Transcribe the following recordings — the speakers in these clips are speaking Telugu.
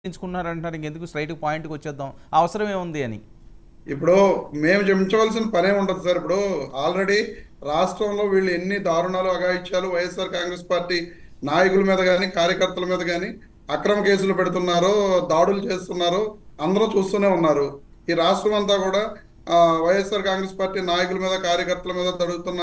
ఎంచుకున్నారంటారు. ఇంకెందుకు స్ట్రైట్ పాయింట్కి వచ్చేద్దాం, అవసరం ఏముంది అని. ఇప్పుడు మేము చెంచవలసిన పనే ఉండదు సార్. ఇప్పుడు ఆల్రెడీ రాష్ట్రంలో వీళ్ళు ఎన్ని దారుణాలు అఘాయిత్యాలు వైఎస్ఆర్ కాంగ్రెస్ పార్టీ నాయకుల మీద కానీ కార్యకర్తల మీద కానీ అక్రమ కేసులు పెడుతున్నారో, దాడులు చేస్తున్నారో అందరూ చూస్తూనే ఉన్నారు. ఈ రాష్ట్రం అంతా కూడా వైఎస్ఆర్ కాంగ్రెస్ పార్టీ నాయకుల మీద కార్యకర్తల మీద జరుగుతున్న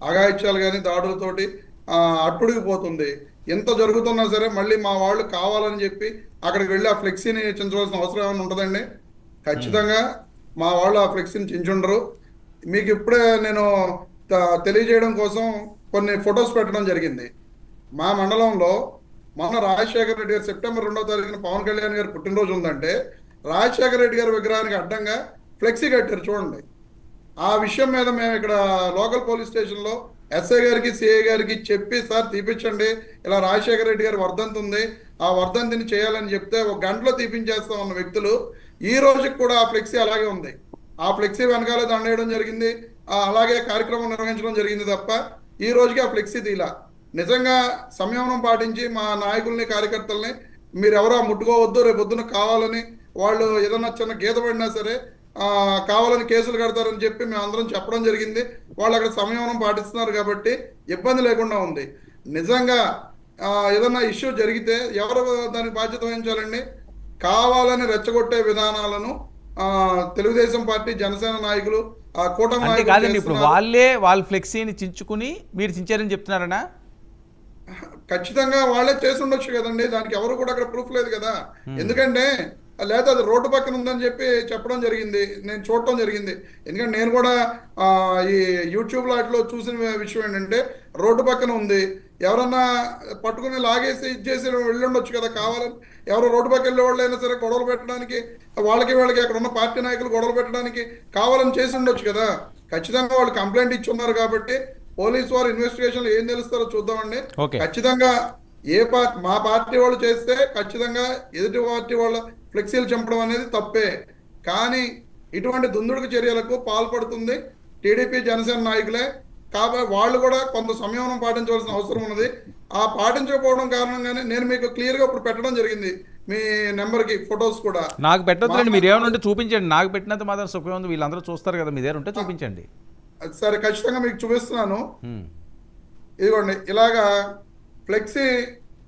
అఘాయిత్యాలు కానీ దాడులతోటి ఆ, అట్టుడికిపోతుంది. ఎంత జరుగుతున్నా సరే మళ్ళీ మా వాళ్ళు కావాలని చెప్పి అక్కడికి వెళ్ళి ఆ ఫ్లెక్సీని చించవలసిన అవసరం ఏమైనా ఉంటుందండి? ఉమ్, ఖచ్చితంగా మా వాళ్ళు ఆ ఫ్లెక్సీని చించుండరు. మీకు ఇప్పుడే నేను తెలియజేయడం కోసం కొన్ని ఫొటోస్ పెట్టడం జరిగింది. మా మండలంలో మొన్న రాజశేఖర రెడ్డి గారు సెప్టెంబర్ 2వ తారీఖున పవన్ కళ్యాణ్ గారి పుట్టినరోజు ఉందంటే రాజశేఖర రెడ్డి గారి విగ్రహానికి అడ్డంగా ఫ్లెక్సీ కట్టారు చూడండి. ఆ విషయం మీద మేము ఇక్కడ లోకల్ పోలీస్ స్టేషన్లో ఎస్ఐ గారికి సిఐ గారికి చెప్పి సార్ తీపించండి, ఇలా రాజశేఖర రెడ్డి గారి వర్ధంతి ఉంది, ఆ వర్ధంతిని చేయాలని చెప్తే ఒక గంటలో తీపించేస్తాం ఉన్న వ్యక్తులు ఈ రోజుకి కూడా ఆ ఫ్లెక్సీ అలాగే ఉంది. ఆ ఫ్లెక్సీ వెనకాలే దండేయడం జరిగింది, అలాగే కార్యక్రమం నిర్వహించడం జరిగింది తప్ప ఈ రోజుకి ఆ ఫ్లెక్సీ తీలా. నిజంగా సంయమనం పాటించి మా నాయకుల్ని కార్యకర్తల్ని మీరు ఎవరో ముట్టుకోవద్దు, రేపు పొద్దున కావాలని వాళ్ళు ఏదన్నా చిన్న గీత పడినా సరే కావాలని కేసులు కడతారని చెప్పి మేము అందరం చెప్పడం జరిగింది. వాళ్ళు అక్కడ సంయమనం పాటిస్తున్నారు కాబట్టి ఇబ్బంది లేకుండా ఉంది. నిజంగా ఏదన్నా ఇష్యూ జరిగితే ఎవరు దానికి బాధ్యత వహించాలండి? కావాలని రెచ్చగొట్టే విధానాలను తెలుగుదేశం పార్టీ జనసేన నాయకులు కూటమి అంటే నాయకులు కాదండి, ఇప్పుడు చేస్తున్నారు. వాళ్ళ ఫ్లెక్సీని చించుకుని మీరు చించారని చెప్తున్నారనా? ఖచ్చితంగా వాళ్ళే చేసి ఉండొచ్చు కదండి, దానికి ఎవరు కూడా అక్కడ ప్రూఫ్ లేదు కదా. ఉమ్, ఎందుకంటే లేదా అది రోడ్డు పక్కన ఉందని చెప్పి చెప్పడం జరిగింది, నేను చూడటం జరిగింది. ఎందుకంటే నేను కూడా ఈ యూట్యూబ్లో అట్లా చూసిన విషయం ఏంటంటే రోడ్డు పక్కన ఉంది, ఎవరన్నా పట్టుకుని లాగేసి ఇచ్చేసి వెళ్ళుండొచ్చు కదా కావాలని. ఎవరో రోడ్డు పక్కన వెళ్ళే వాళ్ళు అయినా సరే గొడవలు పెట్టడానికి, వాళ్ళకి అక్కడ ఉన్న పార్టీ నాయకులు గొడవలు పెట్టడానికి కావాలని చేసి ఉండొచ్చు కదా. ఖచ్చితంగా వాళ్ళు కంప్లైంట్ ఇచ్చి ఉన్నారు కాబట్టి పోలీసు వారు ఇన్వెస్టిగేషన్ ఏం తెలుస్తారో చూద్దామండి. ఓకే. ఖచ్చితంగా మా పార్టీ వాళ్ళు చేస్తే ఖచ్చితంగా ఎదుటి పార్టీ వాళ్ళ ఫ్లెక్సీలు చంపడం అనేది తప్పే. కానీ ఇటువంటి దుందుడుకు చర్యలకు పాల్పడుతుంది టీడీపీ జనసేన నాయకులే. కాబట్టి వాళ్ళు కూడా కొంత సంయమనం పాటించవలసిన అవసరం ఉన్నది. ఆ పాటించకపోవడం కారణంగానే నేను మీకు క్లియర్గా ఇప్పుడు పెట్టడం జరిగింది మీ నెంబర్కి ఫొటోస్ కూడా. నాకు మా పెట్టొద్దులేండి, మీరు ఏమైనా ఉంటే చూపించండి. నాకు పెట్టినంత మాత్రం సుఖం ఉంది, వీళ్ళందరూ చూస్తారు కదా, మీ దగ్గర ఉంటే చూపించండి. సరే ఖచ్చితంగా మీకు చూపిస్తున్నాను. ఉమ్, ఇదిగోండి ఇలాగా ఫ్లెక్సీ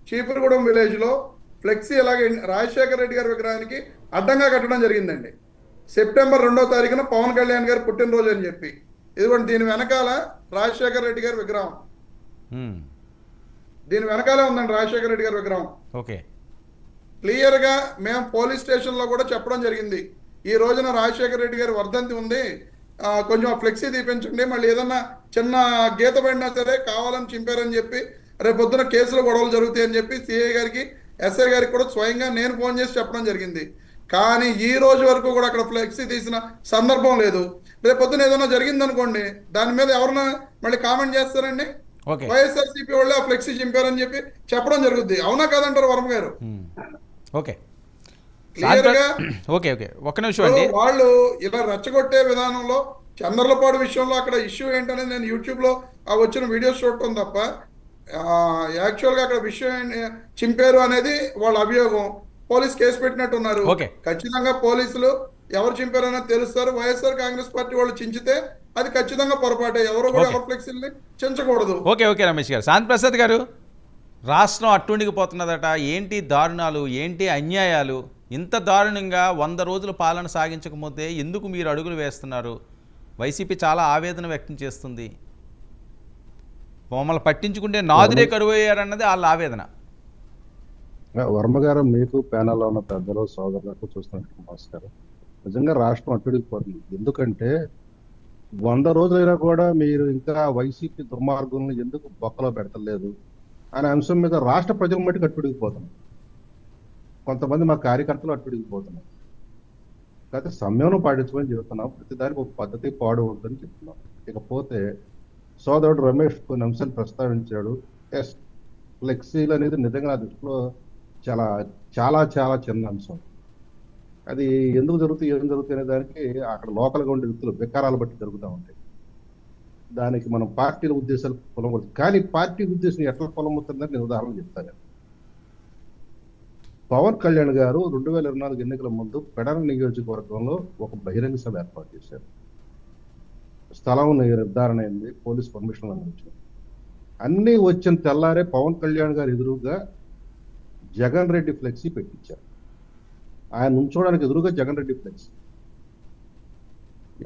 చీపురుగూడెం విలేజ్లో ఫ్లెక్సీ ఇలాగే రాజశేఖర రెడ్డి గారి విగ్రహానికి అడ్డంగా కట్టడం జరిగిందండి. సెప్టెంబర్ 2వ తారీఖున పవన్ కళ్యాణ్ గారి పుట్టినరోజు అని చెప్పి. ఇదిగోండి దీని వెనకాల రాజశేఖర రెడ్డి గారి విగ్రహం, ఉమ్, దీని వెనకాలే ఉందండి రాజశేఖర రెడ్డి గారి విగ్రహం. ఓకే. క్లియర్గా మేము పోలీస్ స్టేషన్లో కూడా చెప్పడం జరిగింది, ఈ రోజున రాజశేఖర రెడ్డి గారి వర్ధంతి ఉంది, కొంచెం ఫ్లెక్సీ తీపించండి, మళ్ళీ ఏదన్నా చిన్న గీత పడినా సరే కావాలని చింపారని చెప్పి రేపు పొద్దున కేసులు గొడవలు జరుగుతాయని చెప్పి సిఐ గారికి ఎస్ఐ గారికి కూడా స్వయంగా నేను ఫోన్ చేసి చెప్పడం జరిగింది. కానీ ఈ రోజు వరకు కూడా అక్కడ ఫ్లెక్సీ తీసిన సందర్భం లేదు. రేపు పొద్దున ఏదైనా జరిగిందనుకోండి దాని మీద ఎవరన్నా మళ్ళీ కామెంట్ చేస్తారండి? ఓకే. వైఎస్ఆర్సీపీ వాళ్ళే ఆ ఫ్లెక్సీ చింపారని చెప్పి చెప్పడం జరుగుద్ది. అవునా కాదంటారు వర్మ గారు? ఉమ్, ఓకే. క్లియర్ గా ఓకే ఓకే, ఒక్క నిమిషం అండి. వాళ్ళు ఇలా రెచ్చగొట్టే విధానంలో చంద్రలపాడు విషయంలో అక్కడ ఇష్యూ ఏంటనేది నేను యూట్యూబ్ లో వచ్చిన వీడియోస్ చూడటం తప్ప యాక్చువల్ గా అక్కడ విషయం చింపారు అనేది వాళ్ళ అభియోగం. పోలీస్ కేసు పెట్టినట్టున్నారు. ఓకే. ఖచ్చితంగా పోలీసులు ఎవరు చింపారు అనేది తెలుస్తారు. వైఎస్ఆర్ కాంగ్రెస్ పార్టీ వాళ్ళు చించితే అది ఖచ్చితంగా పొరపాటే. ఎవరు కూడా ఓకే. ఎవరి ఫ్లెక్సీల్ని చించకూడదు. ఓకే ఓకే రమేష్ గారు. శాంతి ప్రసాద్ గారు, రాష్ట్రం అట్టుండికిపోతున్నదట, ఏంటి దారుణాలు, ఏంటి అన్యాయాలు? ఇంత దారుణంగా 100 రోజులు పాలన సాగించకపోతే ఎందుకు మీరు అడుగులు వేస్తున్నారు? వైసీపీ చాలా ఆవేదన వ్యక్తం చేస్తుంది. మమ్మల్ని పట్టించుకుంటే నాదురే కరువయ్యారన్నది వాళ్ళ ఆవేదన. వర్మ గారు, మీకు ప్యానల్లో ఉన్న పెద్దలు సోదరులకు చూస్తున్నట్టు నమస్కారం. నిజంగా రాష్ట్రం అట్టుడికిపోతుంది. ఎందుకంటే 100 రోజులైనా కూడా మీరు ఇంకా వైసీపీ దుర్మార్గులను ఎందుకు బొక్కలో పెడతలేదు అనే అంశం మీద రాష్ట్ర ప్రజల మట్టుకు అట్టుడికిపోతున్నాం. కొంతమంది మా కార్యకర్తలు అట్టుడికిపోతున్నారు. కాకపోతే సంయమనం పాటించమని చెబుతున్నాం. ప్రతిదానికి ఒక పద్ధతి పాడు ఉంటుందని చెప్తున్నాం. ఇకపోతే సోదరుడు రమేష్ కొన్ని అంశాలు ప్రస్తావించాడు. ఎస్, ఫ్లెక్సీలు అనేది నిజంగా నా దృష్టిలో చాలా చాలా చాలా చిన్న అంశం. అది ఎందుకు జరుగుతుంది, ఏం జరుగుతుంది అనే దానికి అక్కడ లోకల్గా ఉండే వ్యక్తులు వికారాలు బట్టి జరుగుతూ ఉంటాయి. దానికి మనం పార్టీల ఉద్దేశాలు పొలమవుతుంది. కానీ పార్టీ ఉద్దేశం ఎట్లా పొలమవుతుందని నేను ఉదాహరణ చెప్తాను. పవన్ కళ్యాణ్ గారు 2024 ఎన్నికల ముందు పెడన నియోజకవర్గంలో ఒక బహిరంగ సభ ఏర్పాటు చేశారు. స్థలం నిర్ధారణ అయింది, పోలీస్ పర్మిషన్ వచ్చింది. అన్నీ వచ్చిన తెల్లారే పవన్ కళ్యాణ్ గారు ఎదురుగా జగన్ రెడ్డి ఫ్లెక్సీ పెట్టించారు. ఆయన ఉంచోడానికి ఎదురుగా జగన్ రెడ్డి ఫ్లెక్సీ.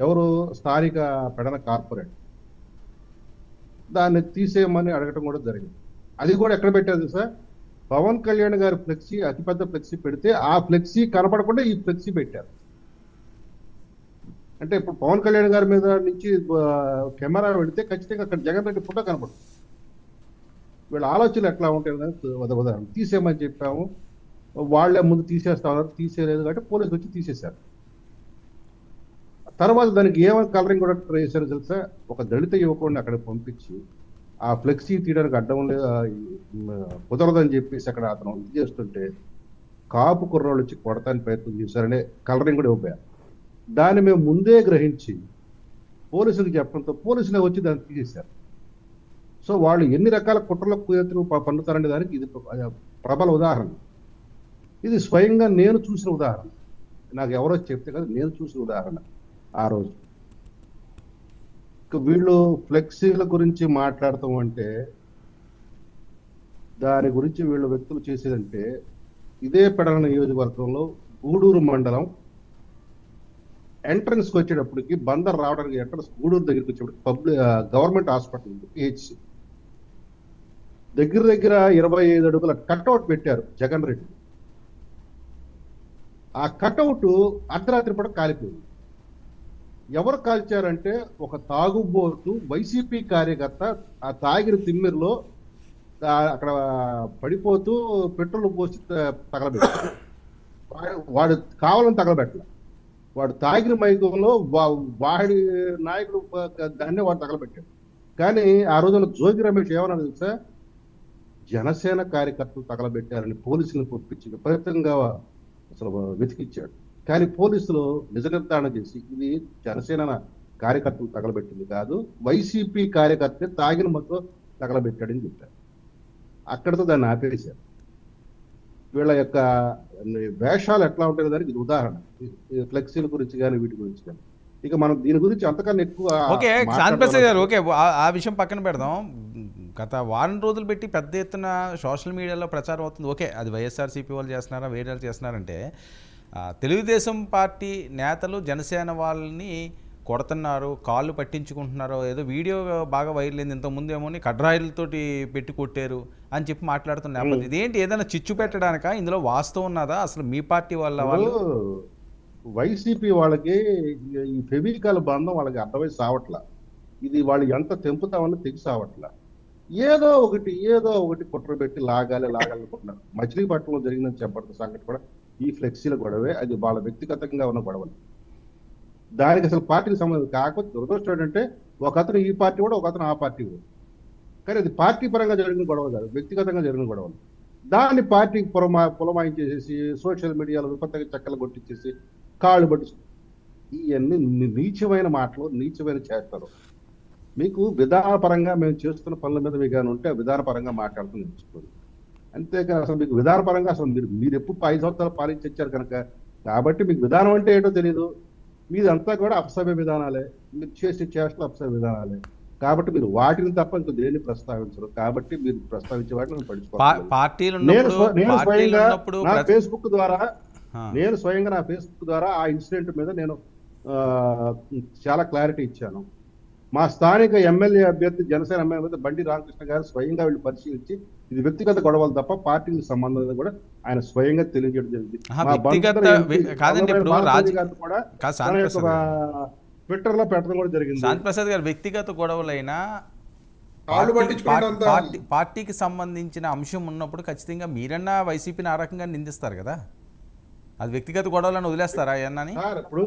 ఎవరు? స్థానిక పెడన కార్పొరేట్. దాన్ని తీసేయమని అడగటం కూడా జరిగింది. అది కూడా ఎక్కడ పెట్టారు సార్? పవన్ కళ్యాణ్ గారి ఫ్లెక్సీ, అతిపెద్ద ఫ్లెక్సీ పెడితే ఆ ఫ్లెక్సీ కనపడకుండా ఈ ఫ్లెక్సీ పెట్టారు. అంటే ఇప్పుడు పవన్ కళ్యాణ్ గారి మీద నుంచి కెమెరా పెడితే ఖచ్చితంగా అక్కడ జగన్ రెడ్డి ఫోటో కనపడుతుంది. వీళ్ళ ఆలోచనలు ఎట్లా ఉంటాయి ఉదాహరణ తీసేయమని చెప్పాము, వాళ్ళే ముందు తీసేస్తా ఉన్నారు, తీసేయలేదు కాబట్టి పోలీసులు వచ్చి తీసేశారు. తర్వాత దానికి ఏమైనా కలరింగ్ కూడా ట్రై చేశారు తెలుసా? ఒక దళిత యువకుడిని అక్కడ పంపించి ఆ ఫ్లెక్సీ తీయడానికి అడ్డం కుదరదని చెప్పేసి అక్కడ అతను ఇది చేస్తుంటే కాపు కుర్రోళ్ళు వచ్చి కొడతానికి ప్రయత్నం చేశారనే కలరింగ్ కూడా ఇవ్వబోయారు. దాన్ని మేము ముందే గ్రహించి పోలీసులకు చెప్పడంతో పోలీసులే వచ్చి దాన్ని తీసేశారు. సో వాళ్ళు ఎన్ని రకాల కుట్రల కుయత్తులు పన్నుతారనే దానికి ఇది ప్రబల ఉదాహరణ. ఇది స్వయంగా నేను చూసిన ఉదాహరణ. నాకు ఎవరో చెప్తే కదా, నేను చూసిన ఉదాహరణ ఆ రోజు. వీళ్ళు ఫ్లెక్సీల గురించి మాట్లాడతాం అంటే దాని గురించి వీళ్ళు వ్యక్తులు చేసేదంటే ఇదే పెడన నియోజకవర్గంలో గూడూరు మండలం ఎంట్రన్స్కి వచ్చేటప్పటికి బందర్ రావడానికి ఎంట్రన్స్ గూడూరు దగ్గరికి వచ్చేటప్పుడు గవర్నమెంట్ హాస్పిటల్ పిహెచ్సి దగ్గర 25 అడుగుల కట్అవుట్ పెట్టారు జగన్ రెడ్డి. ఆ కట్అవుట్ అర్ధరాత్రి పూట కాలిపోయింది. ఎవరు కాల్చారంటే ఒక తాగుబోతు వైసీపీ కార్యకర్త ఆ తాగిన తిమ్మిరిలో అక్కడ పడిపోతూ పెట్రోల్ పోసి తగలబెట్టాడు. వాడు కావాలని తగలబెట్టలే, వాడు తాగిన మైకంలో వాడి నాయకుడు దాన్ని వాడు తగలబెట్టాడు. కానీ ఆ రోజున జోగి రమేష్ ఏమన్నా తెలుసా? జనసేన కార్యకర్తలు తగలబెట్టారని పోలీసులను పంపించి విపరీతంగా అసలు వెతికిచ్చాడు. కానీ పోలీసులు నిజ నిర్ధారణ చేసి ఇది జనసేన కార్యకర్తలు తగలబెట్టింది కాదు, వైసీపీ కార్యకర్త తాగిన మొత్తం తగలబెట్టాడని చెప్పారు. అక్కడితో దాన్ని ఆపేశారు. వీళ్ళ యొక్క వేషాలు ఎట్లా ఉంటాయో దానికి ఇది ఉదాహరణ. ఫ్లెక్సీల గురించి కానీ వీటి గురించి కానీ. ఇక మనం దీని గురించి అంతకన్నా ఎక్కువ ఓకే శాంతిప్రసాద్ గారు, ఓకే ఆ విషయం పక్కన పెడదాం. గత వారం రోజులు పెట్టి పెద్ద ఎత్తున సోషల్ మీడియాలో ప్రచారం అవుతుంది. ఓకే, అది వైఎస్ఆర్సీపీ వాళ్ళు చేస్తున్నారా, వేరే వాళ్ళు చేస్తున్నారంటే తెలుగుదేశం పార్టీ నేతలు జనసేన వాళ్ళని కొడుతున్నారు, కాళ్ళు పట్టించుకుంటున్నారు, ఏదో వీడియో బాగా వైరల్ అయింది. ఇంతకుముందు ఏమో కడ్రాయిలతోటి పెట్టి కొట్టారు అని చెప్పి మాట్లాడుతున్నారు. ఇదేంటి, ఏదైనా చిచ్చు పెట్టడానికా? ఇందులో వాస్తవం ఉన్నదా? అసలు మీ పార్టీ వాళ్ళు వైసీపీ వాళ్ళకి ఈ ఫెవికాల్ బంధం వాళ్ళకి అర్థమై సావట్లా. ఇది వాళ్ళు ఎంత తెంపుతామని తెగి సావట్లా. ఏదో ఒకటి కుట్ర పెట్టి లాగాలి అనుకుంటున్నారు. మచిలీపట్నంలో జరిగిందని చెప్పబడుతున్న సంఘటన కూడా ఈ ఫ్లెక్సీల గొడవే. అది వాళ్ళ వ్యక్తిగతంగా ఉన్న గొడవలు. దానికి అసలు పార్టీకి సంబంధం కాకపోతే దురదృష్టం ఏంటంటే ఒక అతను ఈ పార్టీ కూడా, ఒక అతను ఆ పార్టీ కూడా. కానీ అది పార్టీ పరంగా జరిగిన గొడవ కాదు, వ్యక్తిగతంగా జరిగిన గొడవలు. దాన్ని పార్టీకి పులమాయించేసేసి సోషల్ మీడియాలో విపత్తగా చెక్కలు కొట్టించేసి కాళ్ళు పట్టి ఇవన్నీ నీచమైన మాటలు, నీచమైన చేస్తారు. మీకు విధానపరంగా మేము చేస్తున్న పనుల మీద మీకు ఏమైనా ఉంటే విధానపరంగా మాట్లాడుతూ నేర్చుకోండి. అంతేకాని అసలు మీకు విధానపరంగా అసలు మీరు ఎప్పుడు 5 సంవత్సరాలు పాలించి వచ్చారు కనుక, కాబట్టి మీకు విధానం అంటే ఏంటో తెలియదు. మీదంతా కూడా అపసవ్య విధానాలే, మీరు చేసే చేష్టలు అపసవ్య విధానాలే. కాబట్టి మీరు వాటిని తప్ప ఇంకో దేన్ని ప్రస్తావించరు. కాబట్టి మీరు ప్రస్తావించే వాటిని పడుచుకోవాలి. నేను స్వయంగా నా ఫేస్బుక్ ద్వారా ఆ ఇన్సిడెంట్ మీద నేను చాలా క్లారిటీ ఇచ్చాను. మా స్థానిక ఎమ్మెల్యే అభ్యర్థి జనసేన ఎమ్మెల్యే బండి రామకృష్ణ గారు స్వయంగా వీళ్ళు పరిశీలించి ఇది వ్యక్తిగత గొడవలు తప్ప పార్టీకి సంబంధం కూడా ఆయన స్వయంగా తెలియజేయడం జరిగింది. ట్విట్టర్ లో పెట్టడం కూడా జరిగింది. శాంతిప్రసాద్ గారు, వ్యక్తిగత గొడవలైనా పార్టీకి సంబంధించిన అంశం ఉన్నప్పుడు ఖచ్చితంగా మీరన్నా వైసీపీని ఆ రకంగా నిందిస్తారు కదా. అది వ్యక్తిగత గొడవలను వదిలేస్తారా అన్నని? ఇప్పుడు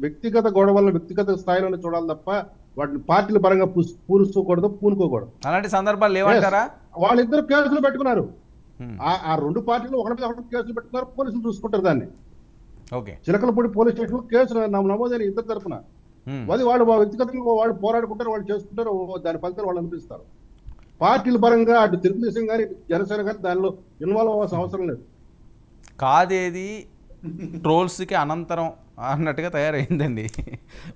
వ్యక్తిగత గొడవలను వ్యక్తిగత స్థాయిలో చూడాలి తప్ప వాటిని పార్టీల పరంగా పూనుకోకూడదు, పూనుకోకూడదు. అలాంటి సందర్భాలు లేవంటారా? వాళ్ళిద్దరు కేసులు పెట్టుకున్నారు. ఆ 2 పార్టీలు ఒకటి మీద ఒకటి కేసులు పెట్టుకున్నారు. పోలీసులు చూసుకుంటారు దాన్ని. ఓకే, చిలకలపూడి పోలీస్ స్టేషన్ కేసులు నమోదైన ఇద్దరు తరపున అది వాళ్ళు వ్యక్తిగతంగా వాళ్ళు పోరాడుకుంటారు, వాళ్ళు చేసుకుంటారు, దాని ఫలితాలు వాళ్ళు అనిపిస్తారు. పార్టీల పరంగా అటు తెలుగుదేశం కానీ జనసేన కానీ దానిలో ఇన్వాల్వ్ అవ్వాల్సిన అవసరం లేదు. కాదేది ట్రోల్స్కి అనంతరం అన్నట్టుగా తయారైందండి.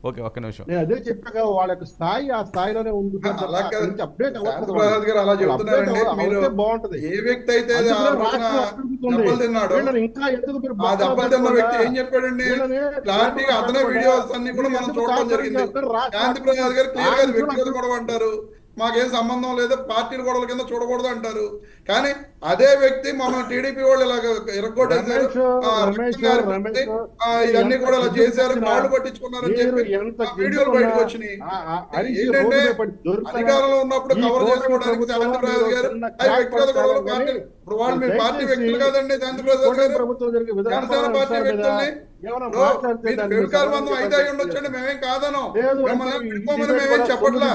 ఓకే, ఒక్క నిమిషం. నేను అదే చెప్పాక వాళ్ళ యొక్క స్థాయి ఆ స్థాయిలోనే ఉంది. అలా కాదు. అప్డేట్ శాంతిప్రసాద్ గారు అలా చెప్తున్నారండి. మీరు బాగుంటది. ఏ వ్యక్తి అయితే దెబ్బలు తిన్నాడో ఇంకా ఎందుకు మీరు ఆ దెబ్బలు తిన్న వ్యక్తి ఏం చెప్పాడండి? క్లారిటీగా అతనే వీడియోస్ అన్ని కూడా మనం చూడడం జరిగింది. శాంతిప్రసాద్ గారు క్లియర్ గా వ్యక్తిగత గొడవ అంటారు, మాకేం సంబంధం లేదు, పార్టీల గొడవల కింద చూడకూడదు అంటారు. కానీ అదే వ్యక్తి మమ్మల్ని టీడీపీ వాళ్ళు ఇలాగ ఇరగొట్టేశారు, ఇవన్నీ కూడా ఇలా చేశారు, కాళ్ళు పట్టించుకున్నారని చెప్పి వీడియోలు బయటకు వచ్చినాయి. ఏంటంటే అధికారంలో ఉన్నప్పుడు కవర్ చేసుకోవడానికి శాంతిప్రసాద్ గారు అవి వ్యక్తిగత గొడవలు పార్టీ ఇప్పుడు వాళ్ళు మీ పార్టీ వ్యక్తులు కాదండి. శాంతిప్రసాద్ గారు జనసేన పార్టీ వ్యక్తుల్ని ఫెవికాల్ బంధం అయితే అయి ఉండొచ్చండి, మేమేం కాదను, మిమ్మల్ని విడిపోమని మేమేం చెప్పట్లా.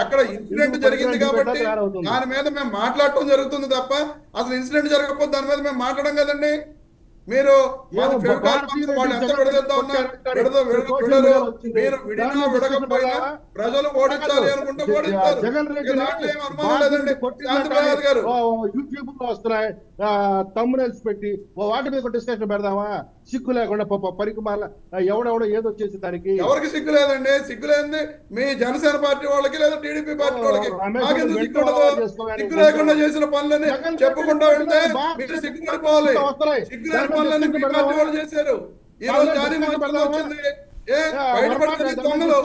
అక్కడ ఇన్సిడెంట్ జరిగింది కాబట్టి దాని మీద మేము మాట్లాడటం జరుగుతుంది తప్ప అసలు ఇన్సిడెంట్ జరగకపోతే దాని మీద మేము మాట్లాడడం కదండి. మీరు వాళ్ళు ఎంత విడదీద్దా ఉన్నా విడరు, మీరు విడినా విడకపోయినా ప్రజలు ఓడించాలి అనుకుంటే ఓడిస్తారు. ఏం అనుమానం లేదండి. శాంతిప్రసాద్ గారు యూట్యూబ్ లో వస్తున్నాయి తమ్మునేల్స్ పెట్టి వాటి మీద డిస్కషన్ పెడదామా? సిగ్గు లేకుండా పరికి మాల ఎవడెవడో ఏదో చేసే దానికి ఎవరికి సిగ్గు లేదండి. సిగ్గు లేదండి మీ జనసేన పార్టీ వాళ్ళకి లేదా టీడీపీ పార్టీ వాళ్ళకి. నాకెందుకు సిగ్గు ఉండదు? సిగ్గు లేకుండా చేసిన పనులని చెప్పుకుంటా వెళ్తే మీరు సిగ్గుపడిపోవాలి. సిగ్గు లేని పనులని మీ పార్టీ వాళ్ళు చేశారు. ఈ రోజు జారీ మాటలు వచ్చింది, బయటపడితే దొంగలు,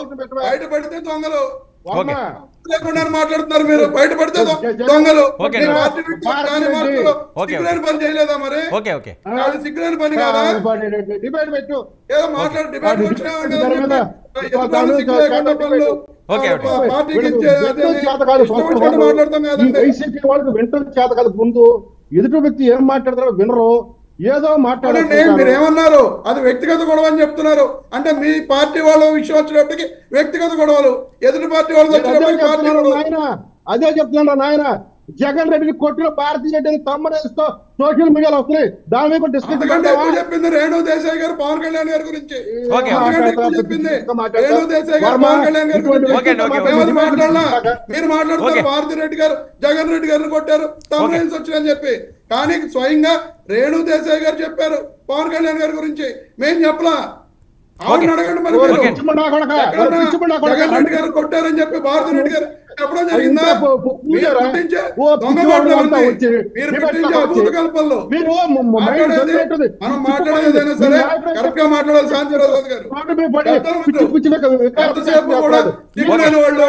బయటపడితే దొంగలు లేకుండా మాట్లాడుతున్నారు మీరు. బయటపడితే దొంగలు సిగ్గులేని పని చేయలేదా? మరి సిగ్గులేని పని కాదా? ఏదో మాట్లాడు డిబేట్ మాట్లాడతాం కదండి. వైసీపీ వాళ్ళకి వింటం చేత కాదు. ముందు ఎదుటి వ్యక్తి ఏం మాట్లాడతారో వినరు, ఏదో మాట్లాడండి. మీరు ఏమన్నారు? అది వ్యక్తిగత గొడవ అని చెప్తున్నారు. అంటే మీ పార్టీ వాళ్ళ విషయం వచ్చినప్పటికీ వ్యక్తిగత గొడవలు, ఎదుటి పార్టీ వాళ్ళు అదే చెప్తున్నాడు నాయన. జగన్ రెడ్డిని కొట్టిన భారతీయ రెడ్డిని తమ్మనేస్తూ సోషల్ మీడియాలో వస్తున్నాయి. దాని మీద డిస్కషన్ చెప్పింది రేణు దేశాయ్ గారు పవన్ కళ్యాణ్ గారి గురించి చెప్పింది. రేణు దేశాయ్ గారు పవన్ కళ్యాణ్ గారి గురించి మాట్లాడాలా? మీరు మాట్లాడుతున్నారు భారతీ రెడ్డి గారు జగన్ రెడ్డి గారిని కొట్టారు, తమ్మనేల్స్ వచ్చినాయని చెప్పి. కానీ స్వయంగా రేణు దేశాయ్ గారు చెప్పారు పవన్ కళ్యాణ్ గారి గురించి, మేం చెప్పలా. ఆవిడని అడగండి. మరి జగన్ రెడ్డి గారు కొట్టారని చెప్పి భారతీ రెడ్డి గారు చెప్పడం జరిగిందా? మనం మాట్లాడేదైనా సరే కరెక్ట్ గా మాట్లాడాలి. శాంతిప్రసాద్ గారు ఎంతసేపు కూడా దిగులేని వాళ్ళు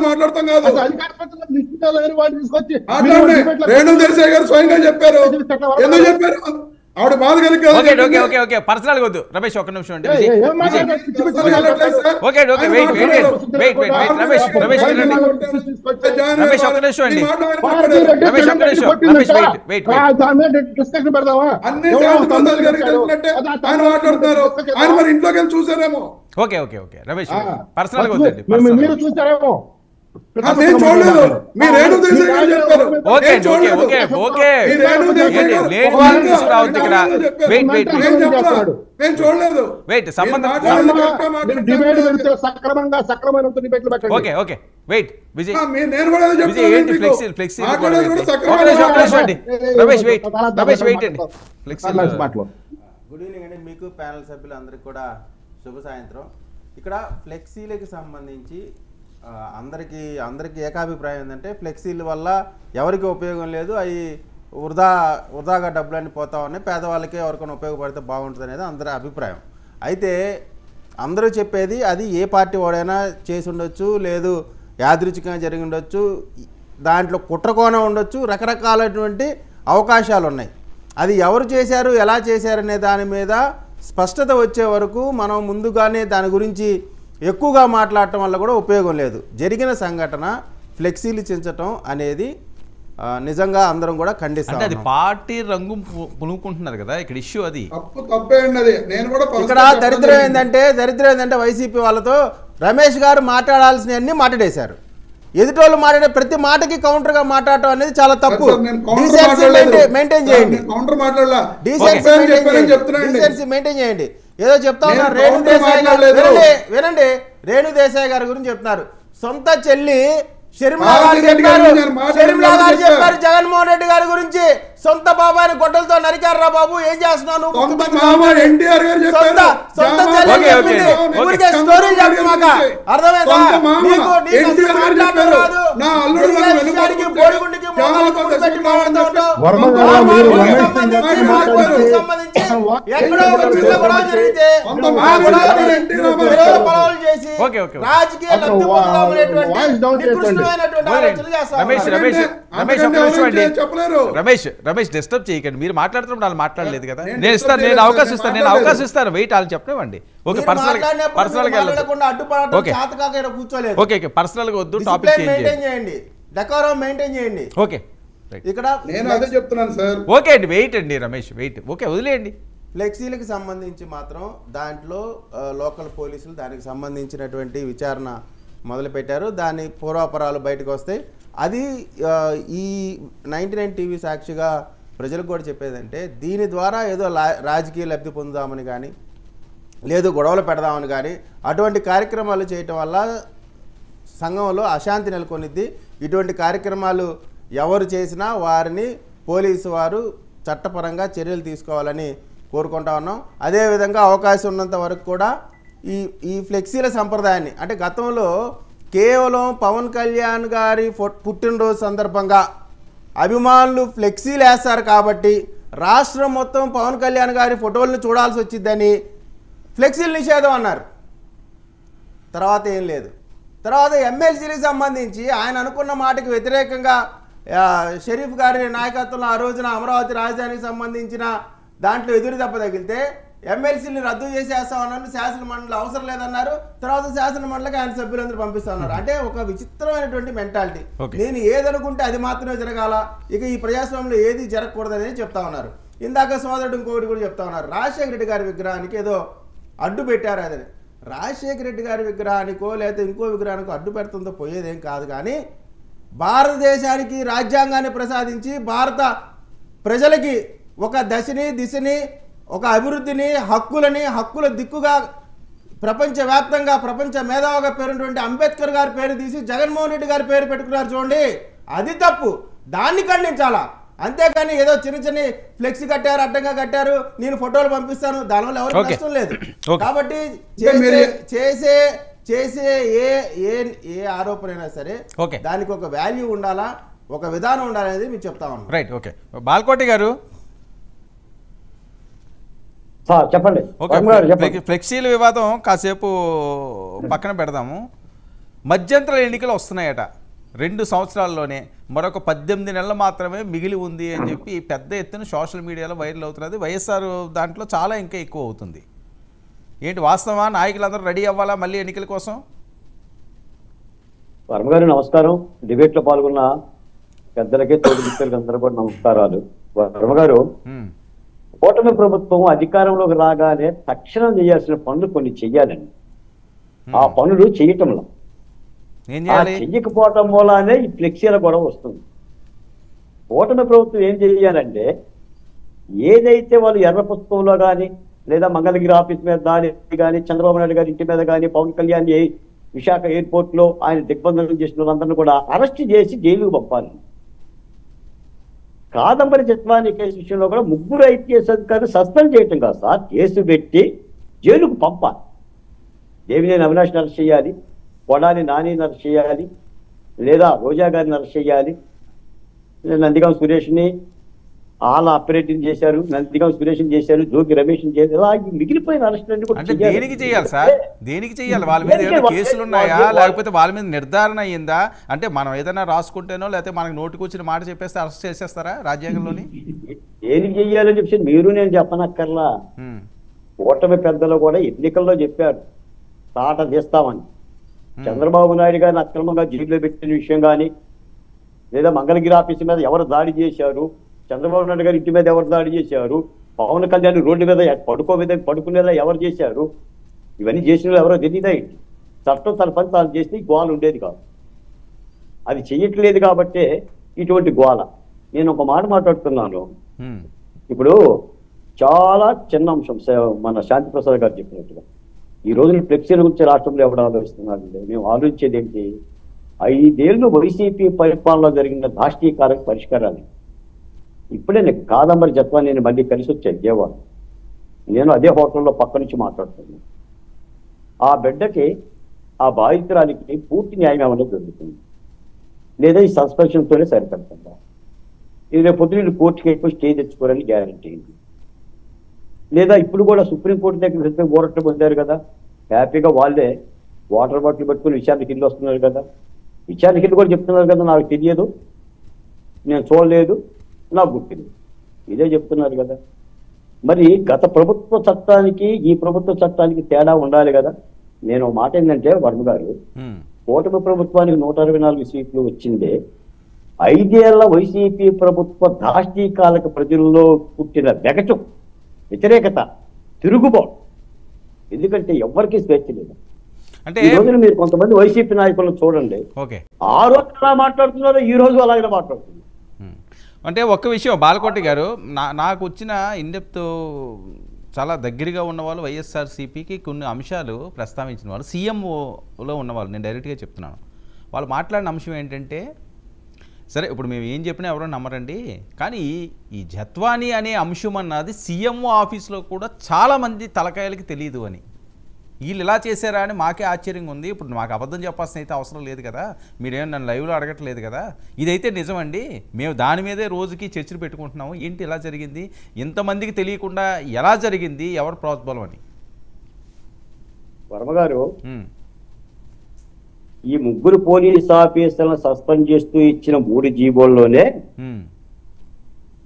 మాట్లాడతాం కాదు. రేణు దేశాయ్ గారు స్వయంగా చెప్పారు. ఎందుకు చెప్పారు? ఆవిడ బాధ కలిగి పర్సనల్ వద్దు రమేష్, ఒక్క నిమిషం అండి. మాట్లాడుతున్నారు ఆయన, మరి ఇంట్లోకి వెళ్ళి చూసారేమో. Okay okay okay Ramesh, personal గా వద్దండి. మీరు చూసారేమో. నేను చూడలేదు. మీరు రేణు దేశాయ్ గారు చెప్పారు. నేను చూడలేదు. నేను కూడా గుడ్ ఈవినింగ్ అండి మీకు, ప్యానల్ సభ్యులందరికీ కూడా శుభ సాయంత్రం. ఇక్కడ ఫ్లెక్సీలకు సంబంధించి అందరికీ ఏకాభిప్రాయం ఏంటంటే ఫ్లెక్సీల వల్ల ఎవరికి ఉపయోగం లేదు, అవి వృధాగా డబ్బులన్నీ పోతా ఉన్నాయి, పేదవాళ్ళకి ఎవరికైనా ఉపయోగపడితే బాగుంటుంది అనేది అందరి అభిప్రాయం. అయితే అందరూ చెప్పేది అది ఏ పార్టీ వాడైనా చేసి ఉండొచ్చు, లేదు యాదృచ్ఛికంగా జరిగి ఉండొచ్చు, దాంట్లో కుట్రకోణం ఉండొచ్చు, రకరకాలైనటువంటి అవకాశాలు ఉన్నాయి. అది ఎవరు చేశారు, ఎలా చేశారనే దాని మీద స్పష్టత వచ్చే వరకు మనం ముందుగానే దాని గురించి ఎక్కువగా మాట్లాడటం వల్ల కూడా ఉపయోగం లేదు. జరిగిన సంఘటన ఫ్లెక్సీలు చించటం అనేది నిజంగా అందరం కూడా ఖండిస్తాం. అది పార్టీ రంగు పులుముకుంటున్నారు కదా, ఇక్కడ ఇష్యూ అది. ఇక్కడ దరిద్రం ఏంటంటే వైసీపీ వాళ్ళతో రమేష్ గారు మాట్లాడాల్సినవన్నీ మాట్లాడేశారు. ఎదుటోళ్ళు మాట్లాడే ప్రతి మాటకి కౌంటర్ గా మాట్లాడటం అనేది చాలా తప్పు. మెయింటైన్ చేయండి, డీసెన్సీ మెయింటైన్ చేయండి. ఏదో చెప్తా ఉన్నారు రేణు దేశాయ్ గారు, వినండి రేణు దేశాయ్ గారి గురించి చెప్తున్నారు. సొంత చెల్లి షర్మిలా గారు రెడ్డి గారి చెప్పారు, గురించి ఆయన మాట్లాడారు, షర్మిలా గారు చెప్పారు. చెప్పారు జగన్మోహన్ రెడ్డి గారి గురించి సొంత బాబాని గొడ్డలతో నరికారా బాబు, ఏం చేస్తున్నావు నువ్వు? సొంత ముఖ్యమంత్రి మామ కావాలి. ఎన్టీఆర్ గారు చెప్పారు. సొంత జామా చెల్లి ఓకే, ఓకే, చెప్పింది. ఓకే. ఊరికే స్టోరీలు చెప్పమాక. అర్థమైందా? సొంత మామ నీకు ఎన్టీఆర్ గారు చెప్పారు. నా అల్లుడు జరిగే నన్ను విషయానికి వెనుక బోడిగుండికి జామాలతో మోకాలు పెట్టి దశకులు మాట్లాడుతూ ఉంటావు. వర్మ సొంత గారు, మామ మీరు ఎన్టీఆర్ రమేష్ గారు గారికి మాట్లాడారు. సంబంధించి ఎక్కడో ఒక చిన్న గొడవ జరిగితే సొంత ఆ మామ గొడవని ఎన్టీఆర్ గారు విరోధ పొలవలు చేసి ఓకే, ఓకే. రాజకీయ అక్కడ లబ్ధి పొందామనేటువంటి వాయిస్ డౌన్ చేయండి. నికృష్టమైనటువంటి ఆలోచనలు చేస్తా రమేష్ ఉన్నారు. రమేష్ రమేష్ ఒక నిమిషం అండి. చెప్పలేరు. రమేష్ డిస్టర్బ్ చేయకండి. మీరు మాట్లాడుతున్నప్పుడు వాళ్ళు మాట్లాడలేదు కదా. నేను నేను ఇస్తాను, disturb నేను చేయలేదు అవకాశం సార్, ఇస్తాను, నేను నేను అవకాశం మాట్లాడలేదు. ఇస్తాను. వెయిట్ వాళ్ళు చెప్పనివ్వండి. ఓకే, మీరు పర్సనల్ మాట్లాడినప్పుడు పర్సనల్గా మీరు వెళ్ళదు. మాట్లాడకుండా అడ్డుపడటం ఓకే. చేతకాక ఇక్కడ కూర్చోలేదు. ఓకే ఓకే పర్సనల్గా వద్దు, టాపిక్ డిసిప్లిన్ చేంజ్ మెయింటైన్ చేయండి. చేయండి, డెకోరం మెయింటైన్ చేయండి. Okay right. ఇక్కడ నేను అదే చెప్తున్నాను సార్. ఓకే అండి, వెయిట్ అండి రమేష్, వెయిట్. ఓకే వదిలేయండి. ఫ్లెక్సీలకు సంబంధించి మాత్రం దాంట్లో లోకల్ పోలీసులు దానికి సంబంధించినటువంటి విచారణ మొదలుపెట్టారు. దాని పూర్వాపరాలు బయటకు వస్తాయి. అది ఈ 99 టీవీ సాక్షిగా ప్రజలకు కూడా చెప్పేదంటే దీని ద్వారా ఏదో రాజకీయ లబ్ధి పొందుదామని కానీ లేదు గొడవలు పెడదామని కానీ అటువంటి కార్యక్రమాలు చేయటం వల్ల సంఘంలో అశాంతి నెలకొనిద్ది. ఇటువంటి కార్యక్రమాలు ఎవరు చేసినా వారిని పోలీసు వారు చట్టపరంగా చర్యలు తీసుకోవాలని కోరుకుంటా ఉన్నాం. అదేవిధంగా అవకాశం ఉన్నంత వరకు కూడా ఈ ఫ్లెక్సీల సంప్రదాయాన్ని, అంటే గతంలో కేవలం పవన్ కళ్యాణ్ గారి పుట్టినరోజు సందర్భంగా అభిమానులు ఫ్లెక్సీలు వేస్తారు కాబట్టి రాష్ట్రం మొత్తం పవన్ కళ్యాణ్ గారి ఫోటోలను చూడాల్సి వచ్చిందని ఫ్లెక్సీల నిషేధం అన్నారు. తర్వాత ఏం లేదు. తర్వాత ఎమ్మెల్సీలకు సంబంధించి ఆయన అనుకున్న మాటకి వ్యతిరేకంగా షరీఫ్ గారి నాయకత్వంలో ఆ రోజున అమరావతి రాజధానికి సంబంధించిన దాంట్లో ఎదురు దెబ్బ తగిలితే ఎమ్మెల్సీని రద్దు చేసేస్తామన్నారు. శాసన మండలి అవసరం లేదన్నారు. తర్వాత శాసన మండలికి ఆయన సభ్యులందరూ పంపిస్తా ఉన్నారు. అంటే ఒక విచిత్రమైనటువంటి మెంటాలిటీ. నేను ఏదనుకుంటే అది మాత్రమే జరగాల, ఇక ఈ ప్రజాస్వామ్యంలో ఏది జరగకూడదని చెప్తా ఉన్నారు. ఇందాక సోదరుడు ఇంకొకటి కూడా చెప్తా ఉన్నారు, రాజశేఖర రెడ్డి గారి విగ్రహానికి ఏదో అడ్డు పెట్టారు. అదని రాజశేఖర రెడ్డి గారి విగ్రహానికో లేకపోతే ఇంకో విగ్రహానికో అడ్డు పెడుతుందో పోయేదేం కాదు. కానీ భారతదేశానికి రాజ్యాంగాన్ని ప్రసాదించి భారత ప్రజలకి ఒక దశని దిశని ఒక అభివృద్ధిని హక్కుల దిక్కుగా ప్రపంచవ్యాప్తంగా ప్రపంచ మేధావిగా పేరున్నటువంటి అంబేద్కర్ గారి పేరు తీసి జగన్మోహన్ రెడ్డి గారి పేరు పెట్టుకున్నారు చూడండి, అది తప్పు. దాన్ని ఖండించాలా. అంతేకాని ఏదో చిన్న ఫ్లెక్సీ కట్టారు, అడ్డంగా కట్టారు, నేను ఫోటోలు పంపిస్తాను, దానివల్ల ఎవరికి నష్టం లేదు. కాబట్టి చేసే ఏ ఆరోపణ అయినా సరే దానికి ఒక వాల్యూ ఉండాలా, ఒక విధానం ఉండాలనేది మీకు చెప్తా ఉన్నాను. రైట్. ఓకే బాలకోటి గారు చెప్పండి. ఫ్లెక్సీల వివాదం కాసేపు పక్కన పెడదాము. మధ్యంతర ఎన్నికలు వస్తున్నాయట 2 సంవత్సరాల్లోనే, మరొక 18 నెలలు మాత్రమే మిగిలి ఉంది అని చెప్పి పెద్ద ఎత్తున సోషల్ మీడియాలో వైరల్ అవుతున్నది. వైఎస్ఆర్ దాంట్లో చాలా ఇంకా ఎక్కువ అవుతుంది. ఏంటి వాస్తవా? నాయకులందరూ రెడీ అవ్వాలా మళ్ళీ ఎన్నికల కోసం? వర్మ గారు నమస్కారం. డిబేట్ లో పాల్గొన్న పెద్దలకి తోటి మిత్రులకి అందరూ కూడా నమస్కారాలు. వర్మ గారు, కూటమి ప్రభుత్వం అధికారంలోకి రాగానే తక్షణం చేయాల్సిన పనులు కొన్ని చెయ్యాలండి. ఆ పనులు చేయటంలో చెయ్యకపోవటం మూలానే ఈ ఫ్లెక్సీల గొడవ వస్తుంది. కూటమి ప్రభుత్వం ఏం చేయాలంటే ఏదైతే వాళ్ళు ఎర్ర పుస్తకంలో కానీ లేదా మంగళగిరి ఆఫీస్ మీద దాడి కానీ చంద్రబాబు నాయుడు గారి ఇంటి మీద కానీ పవన్ కళ్యాణ్ విశాఖ ఎయిర్పోర్ట్ లో ఆయన దిగ్బంధనం చేసిన వాళ్ళందరినీ కూడా అరెస్ట్ చేసి జైలుకు పంపాలి. కాదంబరి చిత్వాని కేసు విషయంలో కూడా 3 ఐపీఎస్ అధికారులు సస్పెండ్ చేయటం కాదు సార్, కేసు పెట్టి జైలుకు పంపాలి. దేవినేని అవినాష్ని అరెస్ట్ చేయాలి, కొడాలి నానిని అరెస్ట్ చేయాలి, లేదా రోజా గారిని అరెస్ట్ చేయాలి, నందిగాం సురేష్ని వాళ్ళ ఆపరేటింగ్ చేశారు, నందిగాం సురేష్ని చేశారు, జోగి రమేష్ని చేశారు. ఇలా మిగిలిపోయిన అరెస్టులన్నీ కూడా అంటే దేనికి చేయాలి సార్? దేనికి చేయాలి? వాళ్ళ మీద ఏమైనా కేసులు ఉన్నాయా, లేకపోతే వాళ్ళ మీద నిర్ధారణ అయ్యిందా? అంటే మనం ఏదైనా రాసుకుంటేనో లేకపోతే మనకు నోటికి వచ్చిన మాట చెప్పేస్తే అరెస్ట్ చేసేస్తారా రాజ్యాంగంలోని? దేనికి చెయ్యాలని చెప్పి మీరు నేను చెప్పనక్కర్లా. కూటమి పెద్దలు కూడా ఎన్నికల్లో చెప్పారు తాట తీస్తామని. చంద్రబాబు నాయుడు గారిని అక్రమంగా జైల్లో పెట్టిన విషయం కానీ, లేదా మంగళగిరి ఆఫీసు మీద ఎవరు దాడి చేశారు, చంద్రబాబు నాయుడు గారి ఇంటి మీద ఎవరు దాడి చేశారు, పవన్ కళ్యాణ్ రోడ్డు మీద పడుకునేలా ఎవరు చేశారు, ఇవన్నీ చేసిన ఎవరో తెలియదా ఏంటి? చట్టం తన పని తాను చేస్తే ఈ గోల ఉండేది కాదు. అది చెయ్యట్లేదు కాబట్టే ఇటువంటి గోల. నేను ఒక మాట మాట్లాడుతున్నాను. ఇప్పుడు చాలా చిన్న అంశం మన శాంతి ప్రసాద్ గారు చెప్పినట్టుగా ఈ రోజున ఫ్లెక్సీల గురించి రాష్ట్రంలో ఎవరు ఆలోచిస్తున్నారండి? మేము ఆలోచించేది ఏంటి? 5 ఏళ్ళు వైసీపీ పరిపాలనలో జరిగిన దాష్టీకారక పరిష్కారాలు. ఇప్పుడే నేను కాదంబరి జత్వాన్ని నేను మళ్ళీ కలిసి వచ్చాను విజయవాడ. నేను అదే హోటల్లో పక్క నుంచి మాట్లాడుతున్నాను. ఆ బిడ్డకి, ఆ బాధితురాలికి పూర్తి న్యాయం ఏమన్నా జరుగుతుంది, లేదా ఈ సస్పెన్షన్తోనే సరిపెడుతుందా, ఇది రేపు పొద్దున్న కోర్టుకి ఎక్కువ స్టే తెచ్చుకోవాలని గ్యారంటీ ఉంది, లేదా ఇప్పుడు కూడా సుప్రీంకోర్టు దగ్గర వెళ్తే ఊరట్టు పొందారు కదా, హ్యాపీగా వాళ్ళే వాటర్ బాటిల్ పెట్టుకుని విచారణకి వెళ్ళి వస్తున్నారు కదా. విచారణకి వెళ్ళి కూడా చెప్తున్నారు కదా, నాకు తెలియదు, నేను చూడలేదు, నాకు గుర్తులేదు, ఇదే చెప్తున్నారు కదా. మరి గత ప్రభుత్వ చట్టానికి ఈ ప్రభుత్వ చట్టానికి తేడా ఉండాలి కదా. నేను మాట ఏంటంటే వర్మ గారు, కూటమి ప్రభుత్వానికి 164 సీట్లు వచ్చిందే 5 ఏళ్ల వైసీపీ ప్రభుత్వ దాష్టీకాలకు ప్రజల్లో పుట్టిన వెగటు, వ్యతిరేకత, తిరుగుబాటు. ఎందుకంటే ఎవరికి స్వేచ్ఛ లేదు. అంటే ఈ రోజున మీరు కొంతమంది వైసీపీ నాయకులను చూడండి, ఓకే, ఆ రోజు ఎలా మాట్లాడుతున్నారో ఈ రోజు అలాగే మాట్లాడుతున్నారు. అంటే ఒక్క విషయం బాలకోటి గారు, నాకు వచ్చిన ఇన్డెప్త్ చాలా దగ్గరగా ఉన్నవాళ్ళు వైఎస్ఆర్సీపీకి కొన్ని అంశాలు ప్రస్తావించిన వాళ్ళు, సీఎంఓలో ఉన్నవాళ్ళు, నేను డైరెక్ట్గా చెప్తున్నాను, వాళ్ళు మాట్లాడిన అంశం ఏంటంటే, సరే ఇప్పుడు మేము ఏం చెప్పినా ఎవరో నమ్మరండి, కానీ ఈ జత్వానీ అనే అంశం అన్నది సీఎంఓ ఆఫీస్లో కూడా చాలామంది తలకాయలకి తెలియదు అని. వీళ్ళు ఇలా చేశారా అని మాకే ఆశ్చర్యంగా ఉంది. ఇప్పుడు మాకు అబద్ధం చెప్పాల్సిన అయితే అవసరం లేదు కదా, మీరేం నన్ను లైవ్లో అడగట్లేదు కదా, ఇదైతే నిజమండి, మేము దాని మీదే రోజుకి చర్చలు పెట్టుకుంటున్నాము, ఏంటి ఇలా జరిగింది, ఇంతమందికి తెలియకుండా ఎలా జరిగింది, ఎవరు ప్రోత్బలం అని. వర్మ గారు, ఈ 3 పోలీస్ ఆఫీసర్లను సస్పెండ్ చేస్తూ ఇచ్చిన 3 జీవోల్లోనే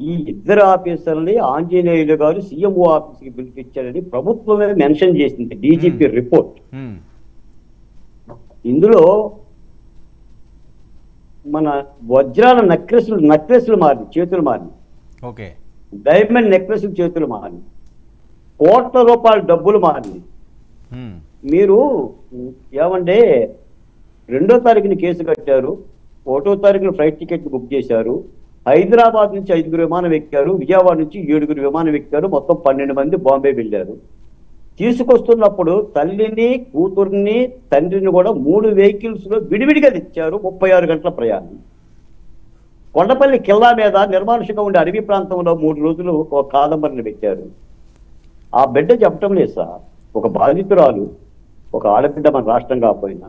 ఈ 2 ఆఫీసర్ని ఆంజనేయులు గారు సీఎంఓ ఆఫీస్కి పిలిపించారని ప్రభుత్వమే మెన్షన్ చేసింది, డీజీపీ రిపోర్ట్. ఇందులో మన వజ్రాల నెక్లెస్లు మారి చేతులు మారి, ఓకే, డైమండ్ నెక్లెస్లు చేతులు మారి, కోట్ల రూపాయల డబ్బులు మారింది. మీరు ఏమంటే 2వ తారీఖున కేసు కట్టారు, 1వ తారీఖున ఫ్లైట్ టికెట్ బుక్ చేశారు, హైదరాబాద్ నుంచి 5 విమానం ఎక్కారు, విజయవాడ నుంచి 7 విమానం ఎక్కారు, మొత్తం 12 మంది బాంబే వెళ్ళారు. తీసుకొస్తున్నప్పుడు తల్లిని, కూతుర్ని, తండ్రిని కూడా 3 వెహికల్స్ లో విడివిడిగా తెచ్చారు. 36 గంటల ప్రయాణం. కొండపల్లి కిల్లా మీద నిర్మానుషంగా ఉండే అడవి ప్రాంతంలో 3 రోజులు ఒక కాదంబరిని పెట్టారు. ఆ బిడ్డ చెప్పటం లేదు సార్, ఒక బాధితురాలు, ఒక ఆడబిడ్డ మన రాష్ట్రం కాకపోయినా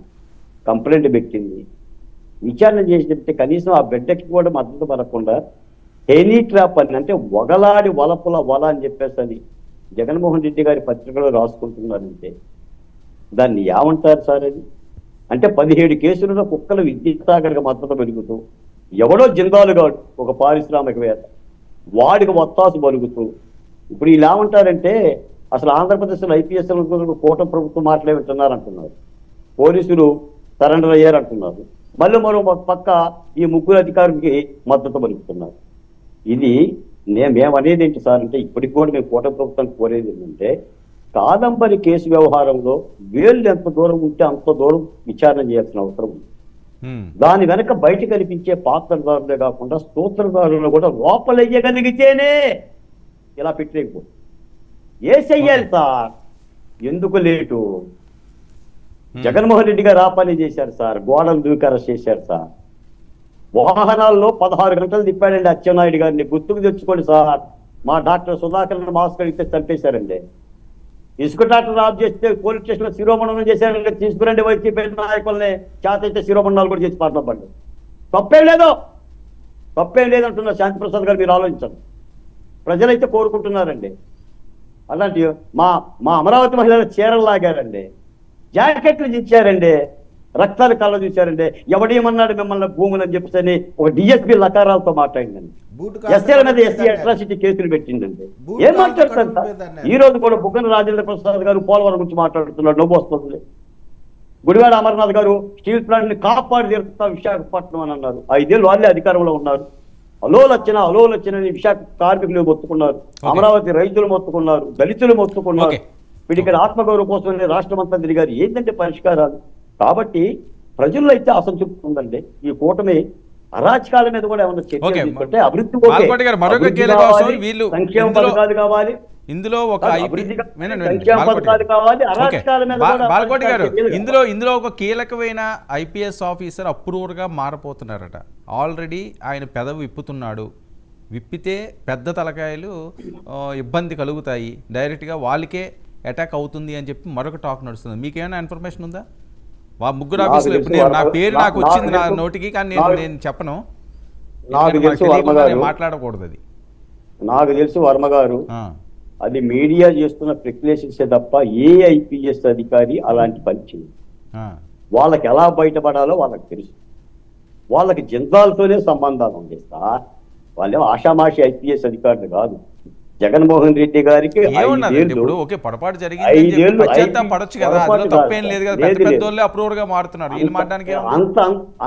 కంప్లైంట్ పెట్టింది. విచారణ చేసినట్టే కనీసం ఆ బిడ్డకి కూడా మద్దతు పడకుండా హెనీ ట్రాప్ అని, అంటే వగలాడి వలపుల వల అని చెప్పేసి అని జగన్మోహన్ రెడ్డి గారి పత్రికలో రాసుకుంటున్నారంటే దాన్ని ఏమంటారు సార్? అది అంటే 17 కేసులలో కుక్కల విద్యుత్సాగర్గా మద్దతు పెరుగుతూ, ఎవడో జిందాలుగాడు ఒక పారిశ్రామికవేత్త వాడికి వత్తాసు పలుకుతూ, ఇప్పుడు ఇలా ఏమంటారంటే అసలు ఆంధ్రప్రదేశ్లో ఐపీఎస్ కూటమి ప్రభుత్వం మాటలే వింటున్నారు అంటున్నారు, పోలీసులు సరెండర్ అయ్యారు అంటున్నారు, మళ్ళీ మరో పక్క ఈ 3 అధికారులకి మద్దతు పలుకుతున్నారు. ఇది మేమనేది ఏంటి సార్ అంటే, ఇప్పటికి కూడా మేము కూటమి ప్రభుత్వానికి కోరేది ఏంటంటే, కాదంబరి కేసు వ్యవహారంలో వేళ్ళు ఎంత దూరం ఉంటే అంత దూరం విచారణ చేయాల్సిన అవసరం ఉంది. దాని వెనక బయట కనిపించే పాత్రదారులే కాకుండా స్తోత్రదారులను కూడా లోపలయ్యగలిగితేనే ఇలా పెట్టలేకపోతుంది. ఏ చెయ్యాలి సార్? ఎందుకు లేటు? జగన్మోహన్ రెడ్డి గారు ఆ పని చేశారు సార్, గోడలు దూకి అరెస్ట్ చేశారు సార్, వాహనాల్లో 16 గంటలు తిప్పాడండి అచ్చెన్నాయుడు గారిని. గుర్తుకు తెచ్చుకోండి సార్, మా డాక్టర్ సుధాకర్ మాస్క్ అడిగితే చంపేశారండి. ఇసుక డాక్టర్ ఆఫ్ చేస్తే పోలీస్ స్టేషన్లో శిరోమణం చేశారండి. తీసుకురండి వైసీపీ నాయకుల్ని, చేత అయితే శిరోమణాలు కూడా చేసి పాటలు. తప్పేం లేదంటున్నారు శాంతిప్రసాద్ గారు, మీరు ఆలోచించండి. ప్రజలైతే కోరుకుంటున్నారండి. అలాంటి మా అమరావతి మహిళలు చీరలు లాగారండి, జాకెట్లు ఇచ్చారండి, రక్తాలు కళ్ళ చూశారండి. ఎవడేమన్నాడు మిమ్మల్ని భూములు అని చెప్పేసి ఒక డిఎస్పీ లకారాలతో మాట్లాడిందండి. ఎస్ఏల మీద ఎస్సీ అట్రాసిటీ కేసులు పెట్టిందండి. ఏం మాట్లాడతారు సార్? ఈ రోజు కూడా బుగ్గన రాజేంద్ర ప్రసాద్ గారు పోలవరం గురించి మాట్లాడుతున్నారు, నవ్వు వస్తుంది. గుడివాడ అమర్నాథ్ గారు స్టీల్ ప్లాంట్ ని కాపాడి తీరుతా విశాఖపట్నం అని అన్నారు. 5 ఏళ్ళు వాళ్ళే అధికారంలో ఉన్నారు. అలోలొచ్చిన విశాఖ కార్మికులు మొత్తుకున్నారు, అమరావతి రైతులు మొత్తుకున్నారు, దళితులు మొత్తుకున్నారు. వీడిక్కడ ఆత్మగౌరవం కోసం రాష్ట్రం అంతా తిరిగారు. ఏంటంటే పరిష్కారాలు? కాబట్టి ప్రజల్లో అయితే అసంతృప్తి ఉందండి. ఈ కూటమి అరాచకాల మీద కూడా ఏమన్నా చర్చ తీసుకుంటే అభివృద్ధి, సంక్షేమ పథకాలు కావాలి, ఇందులో ఒక అభివృద్ధి కావాలి, వినండి, సంక్షేమ బాలకోటి పథకాలు గారు. కావాలి, ఓకే, అరాచకాల మీద కూడా బాలకోటి గారు, చర్యలు కావాలి. ఇందులో ఒక కీలకమైన ఐపీఎస్ ఆఫీసర్ అప్రూవర్గా మారపోతున్నారట. ఆల్రెడీ ఆయన పెదవి విప్పుతున్నాడు. విప్పితే పెద్ద తలకాయలు ఇబ్బంది కలుగుతాయి, డైరెక్ట్గా వాళ్ళకే అటాక్ అవుతుంది అని చెప్పి మరొక టాక్ నడుస్తుంది. మీకేమైనా ఇన్ఫర్మేషన్ ఉందా? ముగ్గురు ఆఫీసులు నా పేరు నాకు వచ్చింది నా నోటికి, కానీ నేను చెప్పను, నాకు తెలుసు వర్మ గారు, మాట్లాడకూడదు అది. నాకు తెలుసు వర్మ గారు, అది మీడియా చేస్తున్న స్పెక్యులేషన్స్ తప్ప ఏ ఐపీఎస్ అధికారి అలాంటి పని చేయదు. వాళ్ళకి ఎలా బయటపడాలో వాళ్ళకి తెలుసు. వాళ్ళకి జిందాలతోనే సంబంధాలు ఉంది సార్. వాళ్ళే ఆషామాషి ఐపీఎస్ అధికారులు కాదు. జగన్మోహన్ రెడ్డి గారికి పొరపాటు జరిగింది పడొచ్చు కదా, తప్పేం లేదు కదా, పెద్ద పెద్దోళ్ళే అప్రూవర్ గా మారుతున్నారు. వీళ్ళు మాట్లాడడానికి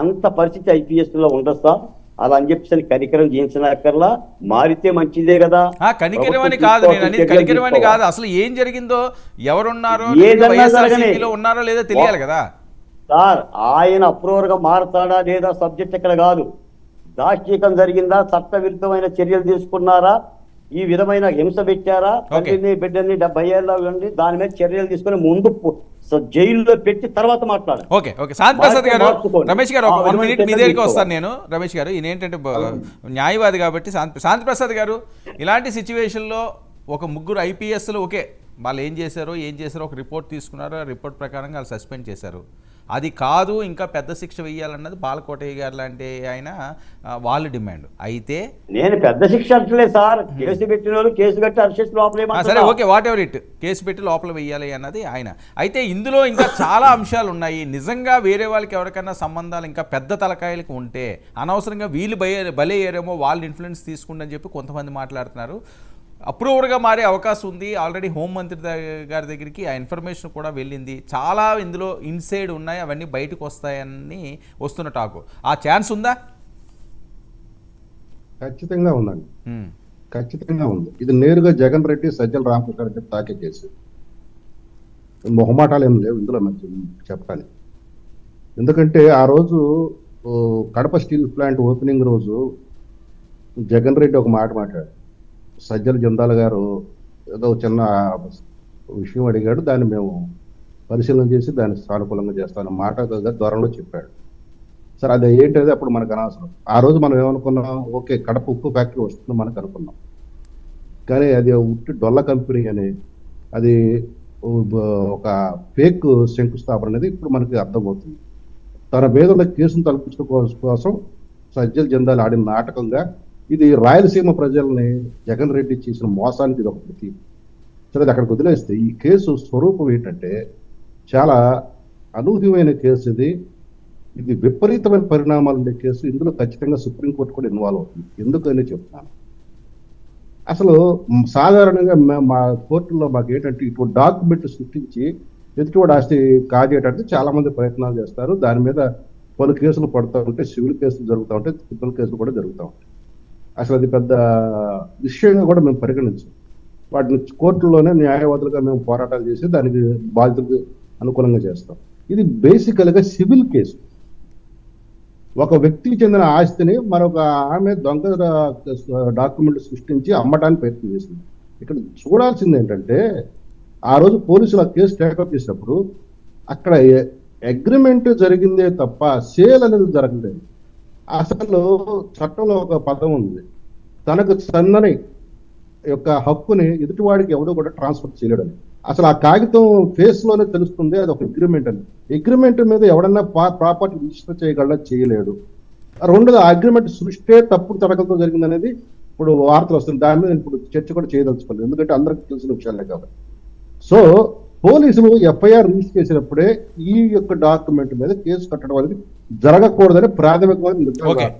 అంత పరిస్థితి ఐపీఎస్ లో ఉండొస్తా అలా అని చెప్పి కనికరం చేయించనక్కర్లా, మారితే మంచిదే కదా. కనికరం అని కాదు, నేను అనేది కనికరం అని కాదు, అసలు ఏం జరిగిందో, ఎవరున్నారో ఉన్నారో లేదో తెలియాలి కదా సార్. ఆయన అప్రూవర్ గా మారుతాడా లేదా సబ్జెక్ట్ ఇక్కడ కాదు. దాష్టీకం జరిగిందా, చట్ట విరుద్ధమైన చర్యలు తీసుకున్నారా, ఈ విధమైన హింస పెట్టారా, తల్లిని బిడ్డని 70 ఏళ్ళ ఉండి దాని మీద చర్యలు తీసుకుని ముందు జైల్లో పెట్టి తర్వాత మాట్లాడారు. ఓకే ఓకే శాంతి ప్రసాద్ గారు, రమేష్ గారు 1 మినిట్ మీ దగ్గరికి వస్తాను నేను. రమేష్ గారు, ఈయన ఏంటంటే న్యాయవాది కాబట్టి, శాంతి ప్రసాద్ గారు, ఇలాంటి సిచ్యువేషన్లో ఒక ముగ్గురు ఐపీఎస్లు ఓకే, వాళ్ళు ఏం చేశారో ఒక రిపోర్ట్ తీసుకున్నారు, ఆ రిపోర్ట్ ప్రకారంగా వాళ్ళు సస్పెండ్ చేశారు. అది కాదు, ఇంకా పెద్ద శిక్ష వేయాలన్నది బాలకోటయ్య గారు లాంటి ఆయన వాళ్ళ డిమాండ్. అయితే నేను పెద్ద శిక్ష అంటలేదు సార్, కేసు పెట్టిన వాళ్ళు కేసు కట్టి అరెస్ట్ లోపల, సరే okay, what ever it, case పెట్టి లోపల వేయాలి అన్నది ఆయన. అయితే ఇందులో ఇంకా చాలా అంశాలు ఉన్నాయి. నిజంగా వేరే వాళ్ళకి ఎవరికైనా సంబంధాలు ఇంకా పెద్ద తలకాయలకు ఉంటే అనవసరంగా వీళ్ళు బలయ్యారేమో, వాళ్ళు ఇన్ఫ్లుయెన్స్ తీసుకుందని చెప్పి కొంతమంది మాట్లాడుతున్నారు. అప్రూవర్గా మారే అవకాశం ఉంది. ఆల్రెడీ హోంమంత్రి గారి దగ్గరికి ఆ ఇన్ఫర్మేషన్ కూడా వెళ్ళింది. చాలా ఇందులో ఇన్సైడ్ ఉన్నాయి, అవన్నీ బయటకు వస్తాయని వస్తున్న టాకు. ఆ ఛాన్స్ ఉందా? ఖచ్చితంగా ఉందండి, ఖచ్చితంగా ఉంది. ఇది నేరుగా జగన్ రెడ్డి, సజ్జల రామకృష్ణ రెడ్డి తాకే కేసు. మొహమాటాలు ఏం లేవు ఇందులో మంచి చెప్పాలి. ఎందుకంటే ఆ రోజు కడప స్టీల్ ప్లాంట్ ఓపెనింగ్ రోజు జగన్ రెడ్డి ఒక మాట మాట్లాడారు. సజ్జల జందాల గారు ఏదో చిన్న విషయం అడిగాడు, దాన్ని మేము పరిశీలన చేసి దాన్ని సానుకూలంగా చేస్తాను మాట ధోరణిలో చెప్పాడు. సరే అది ఏంటది అప్పుడు మనకు అనవసరం. ఆ రోజు మనం ఏమనుకున్నాం, ఓకే కడప ఉక్కు ఫ్యాక్టరీ వస్తుంది మనకు అనుకున్నాం. కానీ అది ఉట్టి డొల్ల కంపెనీ అని, అది ఒక ఫేక్ శంకుస్థాపన అనేది ఇప్పుడు మనకి అర్థమవుతుంది. తన మీద ఉన్న కేసును తలపించడం కోసం సజ్జల జందాలు ఆడిన నాటకంగా ఇది రాయలసీమ ప్రజల్ని జగన్ రెడ్డి చేసిన మోసానికి ఇది ఒక ప్రతి. సరే అది అక్కడికి వదిలేస్తే ఈ కేసు స్వరూపం ఏంటంటే చాలా అనూహ్యమైన కేసు. ఇది విపరీతమైన పరిణామాలు ఉండే కేసు. ఇందులో ఖచ్చితంగా సుప్రీంకోర్టు కూడా ఇన్వాల్వ్ అవుతుంది. ఎందుకని చెప్తున్నాను, అసలు సాధారణంగా మా కోర్టులో మాకు ఏంటంటే ఇటువంటి డాక్యుమెంట్ సృష్టించి ఎదుటివాడు ఆస్తి కాజేయడానికి చాలా మంది ప్రయత్నాలు చేస్తారు. దాని మీద పలు కేసులు పడుతూ ఉంటే, సివిల్ కేసులు జరుగుతూ ఉంటాయి, క్రిమినల్ కేసులు కూడా జరుగుతూ ఉంటాయి. అసలు అది పెద్ద విషయంగా కూడా మేము పరిగణించాం. వాటిని కోర్టులోనే న్యాయవాదులుగా మేము పోరాటాలు చేసి దానికి బాధితులకు అనుకూలంగా చేస్తాం. ఇది బేసికల్గా సివిల్ కేసు. ఒక వ్యక్తికి చెందిన ఆస్తిని మరొక ఆమె దొంగ డాక్యుమెంట్ సృష్టించి అమ్మటానికి ప్రయత్నం చేసింది. ఇక్కడ చూడాల్సింది ఏంటంటే, ఆ రోజు పోలీసులు ఆ కేసు టేకప్ చేసినప్పుడు అక్కడ అగ్రిమెంట్ జరిగిందే తప్ప సేల్ అనేది జరగలేదు. అసలు చట్టంలో ఒక పదం ఉంది, తనకు చెందని యొక్క హక్కుని ఎదుటివాడికి ఎవడో కూడా ట్రాన్స్ఫర్ చేయలేడని. అసలు ఆ కాగితం ఫేస్ లోనే తెలుస్తుంది అది ఒక అగ్రిమెంట్ అని. అగ్రిమెంట్ మీద ఎవడన్నా ప్రాపర్టీ రిజిస్టర్ చేయగలడా, చేయలేడు. రెండోది ఆ అగ్రిమెంట్ సృష్టే తప్పుడు తడకలతో జరిగింది అనేది ఇప్పుడు వార్తలు వస్తుంది. దాని మీద ఇప్పుడు చర్చ కూడా చేయదలుచుకోలేదు, ఎందుకంటే అందరికి తెలిసిన విషయాలే కాబట్టి. సో పోలీసులు ఎఫ్ఐఆర్ రిజిస్టర్ చేసినప్పుడే ఈ యొక్క డాక్యుమెంట్ మీద కేసు కట్టడం అనేది జరగకూడదని ప్రాథమికమైన నిర్ణయం.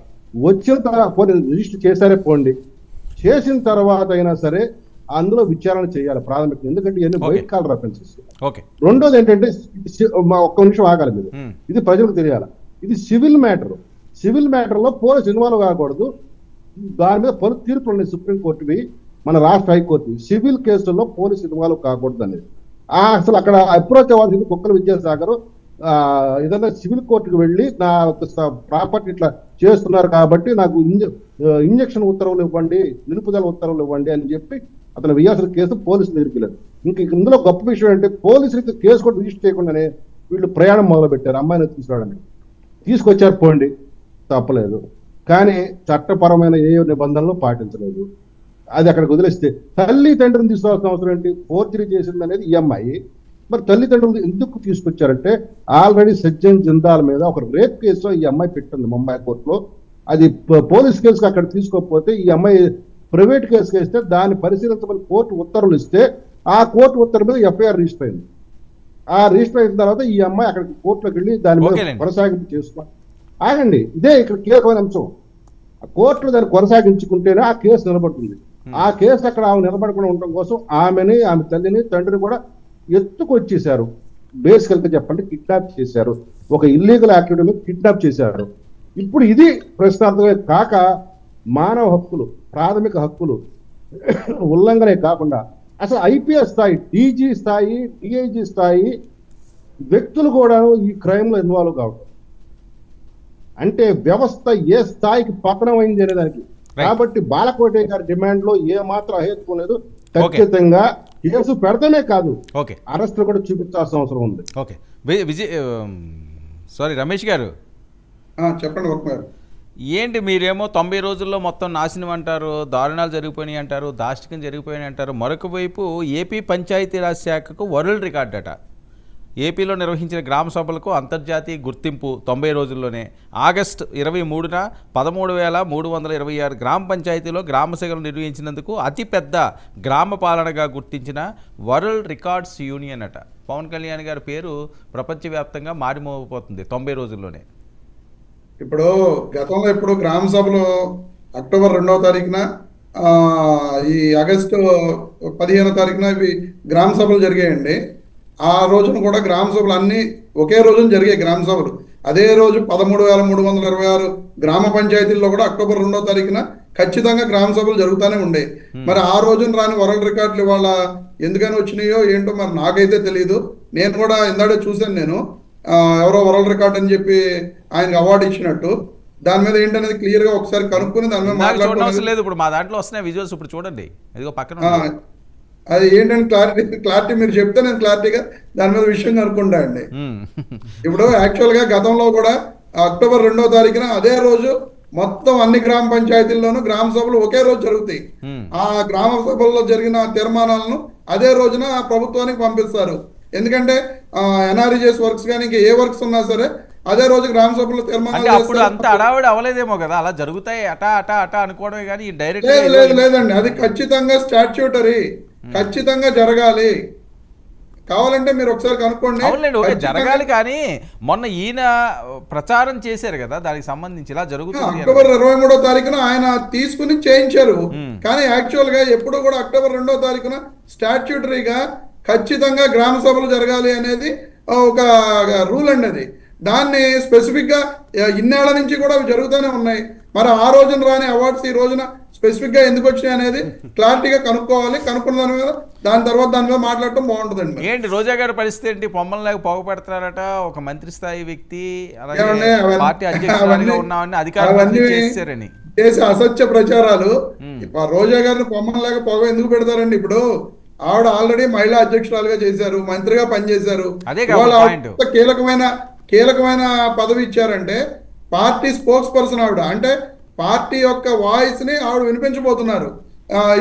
వచ్చిన తర్వాత రిజిస్టర్ చేశారే పోండి, చేసిన తర్వాత అయినా సరే అందులో విచారణ చేయాలి ప్రాథమికంగా, ఎందుకంటే ఇవన్నీ వైట్ కాలర్ అఫెన్సెస్. రెండోది ఏంటంటే, ఒక్క నిమిషం ఆగాలి మీరు, ఇది ప్రజలకు తెలియాలి. ఇది సివిల్ మ్యాటర్. సివిల్ మ్యాటర్ లో పోలీసు ఇన్వాల్వ్ కాకూడదు. దాని మీద పలు తీర్పులు ఉన్నాయి సుప్రీంకోర్టువి, మన రాష్ట్ర హైకోర్టు. సివిల్ కేసుల్లో పోలీసు ఇన్వాల్వ్ కాకూడదు అనేది అసలు అక్కడ అప్రోచ్ అవ్వాల్సింది కుక్కల విద్యాసాగర్. ఏదైనా సివిల్ కోర్టుకు వెళ్ళి నా ప్రాపర్టీ ఇట్లా చేస్తున్నారు కాబట్టి నాకు ఇంజక్షన్ ఉత్తర్వులు ఇవ్వండి, నిలుపుదల ఉత్తర్వులు ఇవ్వండి అని చెప్పి అతను వేయాల్సిన కేసు పోలీసులు దగ్గరికి వెళ్ళారు. ఇందులో గొప్ప విషయం అంటే పోలీసులకి కేసు కూడా రిజిస్టర్ చేయకుండానే వీళ్ళు ప్రయాణం మొదలు పెట్టారు. అమ్మాయిని తీసుకురావడానికి తీసుకొచ్చారు, పోండి, తప్పలేదు. కానీ చట్టపరమైన ఏ నిబంధనలు పాటించలేదు. అది అక్కడికి వదిలేస్తే తల్లి తండ్రిని తీసుకోవాల్సిన అవసరం ఏంటి? ఫోర్జరీ చేసింది అనేది ఈ అమ్మాయి. మరి తల్లిదండ్రులు ఎందుకు తీసుకొచ్చారంటే ఆల్రెడీ సజ్జన్ జిందాల్ మీద ఒక రేప్ కేసు ఈ అమ్మాయి పెట్టింది ముంబై కోర్టులో. అది పోలీస్ కేసుకు అక్కడ తీసుకోకపోతే ఈ అమ్మాయి ప్రైవేట్ కేసుకి ఇస్తే దాన్ని పరిశీలించమని కోర్టు ఉత్తర్వులు ఇస్తే ఆ కోర్టు ఉత్తర్వు మీద ఎఫ్ఐఆర్ రిజిస్టర్ అయింది. ఆ రిజిస్టర్ అయిన తర్వాత ఈ అమ్మాయి అక్కడికి కోర్టులోకి వెళ్ళి దాని మీద కొనసాగింపు చేసుకో ఆగండి. ఇదే ఇక్కడ కీలకమైన అంశం. ఆ కోర్టులో దాన్ని కొనసాగించుకుంటేనే ఆ కేసు నిలబడుతుంది. ఆ కేసు అక్కడ ఆమె నిలబడకుండా ఉండడం కోసం ఆమెని, ఆమె తల్లిని, తండ్రిని కూడా ఎత్తుకొచ్చేశారు. బేసికల్ గా చెప్పండి కిడ్నాప్ చేశారు. ఒక ఇల్లీగల్ యాక్టివిటీ మీద కిడ్నాప్ చేశారు. ఇప్పుడు ఇది ప్రశ్నార్థమే కాక మానవ హక్కులు, ప్రాథమిక హక్కులు ఉల్లంఘనే కాకుండా అసలు ఐపీఎస్ స్థాయి, డీజీ స్థాయి, డిఐజీ స్థాయి వ్యక్తులు కూడా ఈ క్రైమ్ లో ఇన్వాల్వ్ కావడం అంటే వ్యవస్థ ఏ స్థాయికి పతనం అయింది అనే దానికి. కాబట్టి బాలకోటే గారి డిమాండ్ లో ఏ మాత్రం అహేతుకం లేదు. ఖచ్చితంగా కేసు పెడతానే కాదు, అరెస్టులు కూడా చూపించాల్సిన అవసరం ఉంది. ఓకే సారీ రమేష్ గారు చెప్పండి. ఏంటి మీరేమో 90 రోజుల్లో మొత్తం నాశనం అంటారు, దారుణాలు జరిగిపోయినాయి అంటారు, దాష్టికం జరిగిపోయినాయి అంటారు. మరొక వైపు ఏపీ పంచాయతీరాజ్ శాఖకు వరల్డ్ రికార్డ్ అట. ఏపీలో నిర్వహించిన గ్రామ సభలకు అంతర్జాతీయ గుర్తింపు 90 రోజుల్లోనే. ఆగస్టు 23న 13,326 గ్రామ పంచాయతీలో గ్రామ సభలు నిర్వహించినందుకు అతిపెద్ద గ్రామ పాలనగా గుర్తించిన వరల్డ్ రికార్డ్స్ యూనియన్ అట. పవన్ కళ్యాణ్ గారి పేరు ప్రపంచవ్యాప్తంగా మారిమోగిపోతుంది 90 రోజుల్లోనే. ఇప్పుడు గతంలో ఇప్పుడు గ్రామ సభలు అక్టోబర్ 2వ తారీఖున, ఈ ఆగస్టు 15వ తారీఖున ఇవి గ్రామ సభలు జరిగాయండి. ఆ రోజున కూడా గ్రామ సభలు అన్ని ఒకే రోజున జరిగాయి గ్రామ సభలు. అదే రోజు 13,326 గ్రామ పంచాయతీల్లో కూడా అక్టోబర్ 2వ తారీఖున ఖచ్చితంగా గ్రామ సభలు జరుగుతూనే ఉండే. మరి ఆ రోజున రాని వరల్డ్ రికార్డులు ఇవాళ ఎందుకని వచ్చినాయో ఏంటో మరి నాకైతే తెలియదు. నేను కూడా ఇందాడే చూశాను, నేను ఎవరో వరల్డ్ రికార్డ్ అని చెప్పి ఆయనకు అవార్డు ఇచ్చినట్టు. దాని మీద ఏంటనేది క్లియర్ గా ఒకసారి కనుక్కుని దాని మీద మాట్లాడుకోవడం. ఇప్పుడు మా దాంట్లో వస్తున్నాయి విజువల్స్, ఇప్పుడు చూడండి, ఇదిగో పక్కన. అది ఏంటంటే క్లారిటీ మీరు చెప్తే నేను క్లారిటీగా దాని మీద విషయం కనుక్కుంటా అండి. ఇప్పుడు యాక్చువల్ గా గతంలో కూడా అక్టోబర్ 2వ తారీఖున అదే రోజు మొత్తం అన్ని గ్రామ పంచాయతీల్లోనూ గ్రామ సభలు ఒకే రోజు జరుగుతాయి. ఆ గ్రామ సభల్లో జరిగిన తీర్మానాలను అదే రోజున ప్రభుత్వానికి పంపిస్తారు. ఎందుకంటే ఎన్ఆర్ఈజెస్ వర్క్స్ కానీ ఇంకా ఏ వర్క్స్ ఉన్నా సరే అదే రోజు గ్రామ సభలో తీర్మానాలు. అప్పుడు అంత అడావిడి అవలేదేమో కదా, అలా జరుగుతాయి అటా అనుకోవడమే కానీ డైరెక్ట్ లేదండి. అది ఖచ్చితంగా స్టాట్యూటరీ, ఖచ్చితంగా జరగాలి. కావాలంటే మీరు ఒకసారి కనుక్కోండి. అవునండి, ఓకే జరగాలి. కానీ మొన్న ఈయన ప్రచారం చేశారు కదా, దానికి సంబంధించి ఇలా జరుగుతుంది. అక్టోబర్ 23వ తారీఖున ఆయన తీసుకుని చేయించారు. కానీ యాక్చువల్ గా ఎప్పుడు కూడా అక్టోబర్ 2వ తారీఖున స్టాట్యూటరీగా ఖచ్చితంగా గ్రామ సభలు జరగాలి అనేది ఒక రూల్ అండి. అది దాన్ని స్పెసిఫిక్ గా ఇన్నేళ్ల నుంచి కూడా అవి జరుగుతూనే ఉన్నాయి. మరి ఆ రోజున రాని అవార్డ్స్ ఈ రోజున స్పెసిఫిక్ గా ఎందుకు వచ్చినాయి అనేది క్లారిటీగా కనుక్కోవాలి. కనుక్కున్న దాని మీద దాని మీద మాట్లాడటం బాగుంటుందండి. ఏంటి రోజా గారి పరిస్థితి ఏంటి? పొమ్మల్లాగా పొగ పెడతారట, ఒక మంత్రి స్థాయి వ్యక్తి, పార్టీ అధ్యక్షురాలిగా ఉన్నామని అధికారులు చేశారని చేసే అసత్య ప్రచారాలు. రోజా గారిని పొమ్మల్లాగా పొగ ఎందుకు పెడతారండి? ఇప్పుడు ఆవిడ ఆల్రెడీ మహిళా అధ్యక్షురాలుగా చేశారు, మంత్రిగా పనిచేశారు. కీలకమైన పదవి ఇచ్చారంటే పార్టీ స్పోక్స్ పర్సన్ ఆవిడ. అంటే పార్టీ యొక్క వాయిస్ ని ఆవిడ వినిపించబోతున్నారు.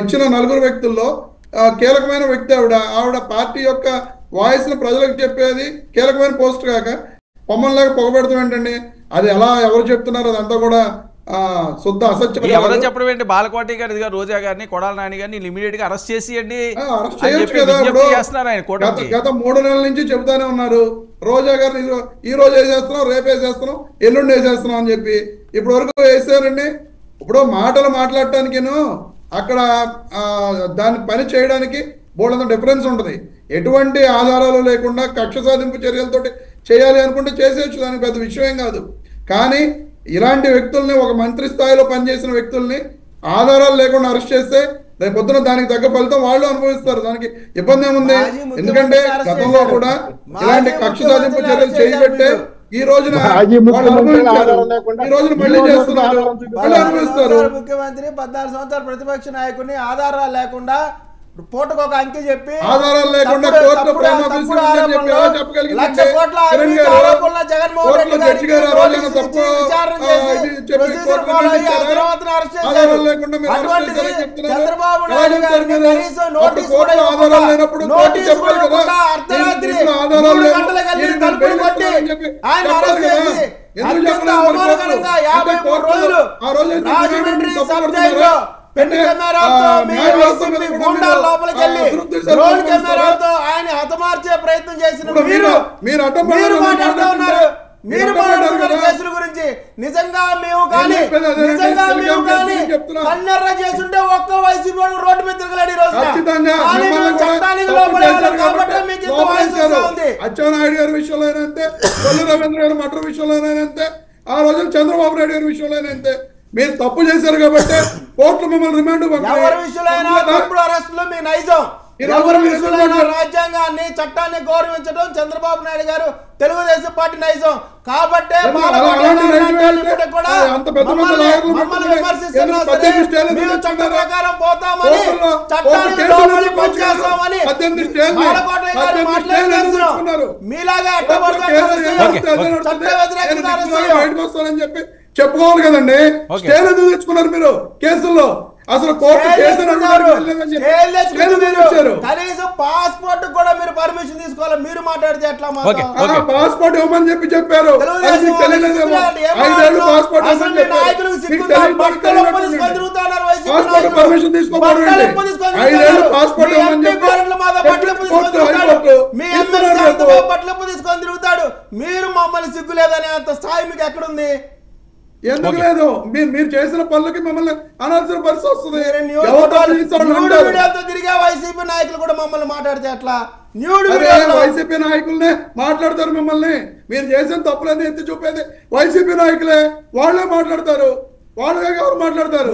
ఇచ్చిన 4 వ్యక్తుల్లో కీలకమైన వ్యక్తి ఆవిడ పార్టీ యొక్క వాయిస్ ని ప్రజలకు చెప్పేది కీలకమైన పోస్ట్ కాక పొమ్మల్లాగా పొగబెడతాం ఏంటండి? అది ఎలా ఎవరు చెప్తున్నారు? అదంతా కూడా శుద్ధ అసత్యం. ఎవరో చెప్పడం ఏంటి? బాలకోటి గారి రోజా గారిని, కొడాల నాని గారిని ఇమీడియట్ గా అరెస్ట్ చేసియండి. గత 3 నెలల నుంచి చెబుతానే ఉన్నారు రోజా గారిని ఈ రోజు వేసేస్తున్నాం, రేపు వేసేస్తున్నాం, ఎల్లుండి వేసేస్తున్నాం అని చెప్పి ఇప్పటి వరకు వేసారండి. ఇప్పుడు మాటలు మాట్లాడటానికిను అక్కడ దాన్ని పని చేయడానికి బోల్డంత డిఫరెన్స్ ఉంటుంది. ఎటువంటి ఆధారాలు లేకుండా కక్ష సాధింపు చర్యలతోటి చేయాలి అనుకుంటే చేసేయచ్చు, దానికి పెద్ద విషయం కాదు. కానీ ఇలాంటి వ్యక్తుల్ని, ఒక మంత్రి స్థాయిలో పనిచేసిన వ్యక్తుల్ని ఆధారాలు లేకుండా అరెస్ట్ చేస్తే రేపు పొద్దున దానికి తగ్గ ఫలితం వాళ్ళు అనుభవిస్తారు. దానికి ఇబ్బంది ఏముంది? ఎందుకంటే గతంలో కూడా ఇలాంటి కక్ష సాధింపు చర్యలు చేయబట్టే ఈ రోజున మళ్ళీ చేస్తున్నారు, మళ్ళీ అనుభవిస్తారు. ముఖ్యమంత్రి 14 సంవత్సరాల ప్రతిపక్ష నాయకుడిని ఆధారాలు లేకుండా పూటకు ఒక అంకె చెప్పి ఆధారాలు లేకుండా కోర్టులో ప్రేమ ఆఫీసులు ఉందని చెప్పి ఎలా చెప్పగలిగిందంటే లక్ష కోట్ల కిరణ్ అవినీతి గారు, ఆరోపణల జగన్మోహన్ రెడ్డి కోర్టులో జడ్జి గారు ఆ రోజు ఏమైనా తప్పు విచారణ ఇది చేసి చెప్పి ప్రొసీజర్ కోర్టులో ఫాలో అయ్యి ఆ ఇచ్చారా? తర్వాత అరెస్ట్ చేశారు. ఆధారాలు లేకుండా మీరు అరెస్ట్ అటువంటిది చేశారని చెప్తున్నారు. చంద్రబాబు ఎలా నాయుడు చెప్తారు గారికి మీరు? కనీసం అప్పుడు నోటీస్ కోర్టులో కూడా ఆధారాలు ఇవ్వకుండా, లేనప్పుడు కోర్టు నోటీస్ చెప్పాలి కూడా కదా, ఇవ్వకుండా అర్ధరాత్రి దీంట్లో ఆధారాలు 3 లేవు, గంటలకు వెళ్ళి దీన్ని తలుపులు బయట కొట్టి ఇస్తామని చెప్పి ఆయన చెప్పాలి అరెస్ట్ కదా. చేసి ఎందుకు అత్యంత చెప్పలేదు మరి అవమానకరంగా కోర్టులో? 53 కోర్టులో రోజులు ఆ రోజు అయితే రాజమండ్రి తప్పు సబ్ పడుతున్నారా? జైల్లో పెట్టి అంటే, కెమెరాతో మీ న్యాయవ్యవస్థ మీద వైసీపీ కూడా గుండాల మీరు, లోపలికి వెళ్ళి దురుద్దేశాలు డ్రోన్ వ్యవహరిస్తారా? కెమెరాతో ఆయన హతమార్చే ప్రయత్నం చేసిన ఇప్పుడు మీరు అడ్డం మీరు పడ్డారు, మాట్లాడుతూ ఉన్నారు. మీరు అడ్డం పడ్డారు మాట్లాడుతున్నారు కదా. కేసుల గురించి. నిజంగా మేము కానీ చెప్పేది అదే, నిజంగా నేను మేము కానీ చెప్తున్నా. కన్నెర్ర చేస్తుంటే ఒక్క వైసీపీ వాడు రోడ్డు మీద తిరగలేడు ఈ రోజున. ఖచ్చితంగా కానీ మిమ్మల్ని మేము కూడా చట్టానికి తప్పు లోబడే చేశారు వాళ్ళం కాబట్టి మీకు ఇంత వాయిస్ లోపలేశారు. వస్తూ ఉంది. అచ్చెన్నాయుడు గారి విషయంలోనే అంతే, కొల్లు రవీంద్ర గారి మటర్ విషయంలోనే అంతే, ఆ రోజు చంద్రబాబు నాయుడు గారి విషయంలోనే అంతే. మీరు తప్పు చేశారు కాబట్టి కోర్టులు మిమ్మల్ని రిమాండ్ ఎవరి విషయంలో తప్పుడు అరెస్టులు మీ నైజం. ఎవరి విషయంలో రాజ్యాంగాన్ని చట్టాన్ని గౌరవించడం చంద్రబాబు నాయుడు గారు తెలుగుదేశం పార్టీ నైజం. కాబట్టే మమ్మల్ని విమర్శిస్తున్నా సరే మేము చట్ట ప్రకారం పోతామని చట్టానికి లోబడి పనిచేస్తామని బాలకోటయ్య గారు మాట్లాడుతున్నారు. మీలాగా చట్ట వ్యతిరేకంగా బయటకు వస్తానని చెప్పి చెప్పుకోవాలి కదండి. స్టేలు ఎందుకు తెచ్చుకున్నారు మీరు కేసుల్లో? అసలు కోర్టు కనీసం పాస్పోర్ట్ కూడా మీరు పర్మిషన్ తీసుకోవాలి. మీరు మాట్లాడితే ఎట్లా? పాస్పోర్ట్ ఇవ్వమని చెప్పారు. పర్మిషన్ తీసుకోవాలి. 5 ఏళ్ళు పాస్పోర్ట్ ఇవ్వమని పట్లపు తీసుకొని తిరుగుతాడు. మీరు మమ్మల్ని సిగ్గు లేదనే అంత స్థాయి మీకు ఎక్కడుంది? ఎందుకు లేదు? మీరు చేసిన పనులకి మిమ్మల్ని అనాల్సిన పరిస్థితి వస్తుంది. తిరిగే వైసీపీ నాయకులు కూడా మమ్మల్ని మాట్లాడితే ఎట్లా? వైసీపీ నాయకులనే మాట్లాడతారు మిమ్మల్ని. మీరు చేసిన తప్పులని ఎత్తి చూపేది వైసీపీ నాయకులే. వాళ్ళే మాట్లాడతారు. వాళ్ళే ఎవరు మాట్లాడతారు?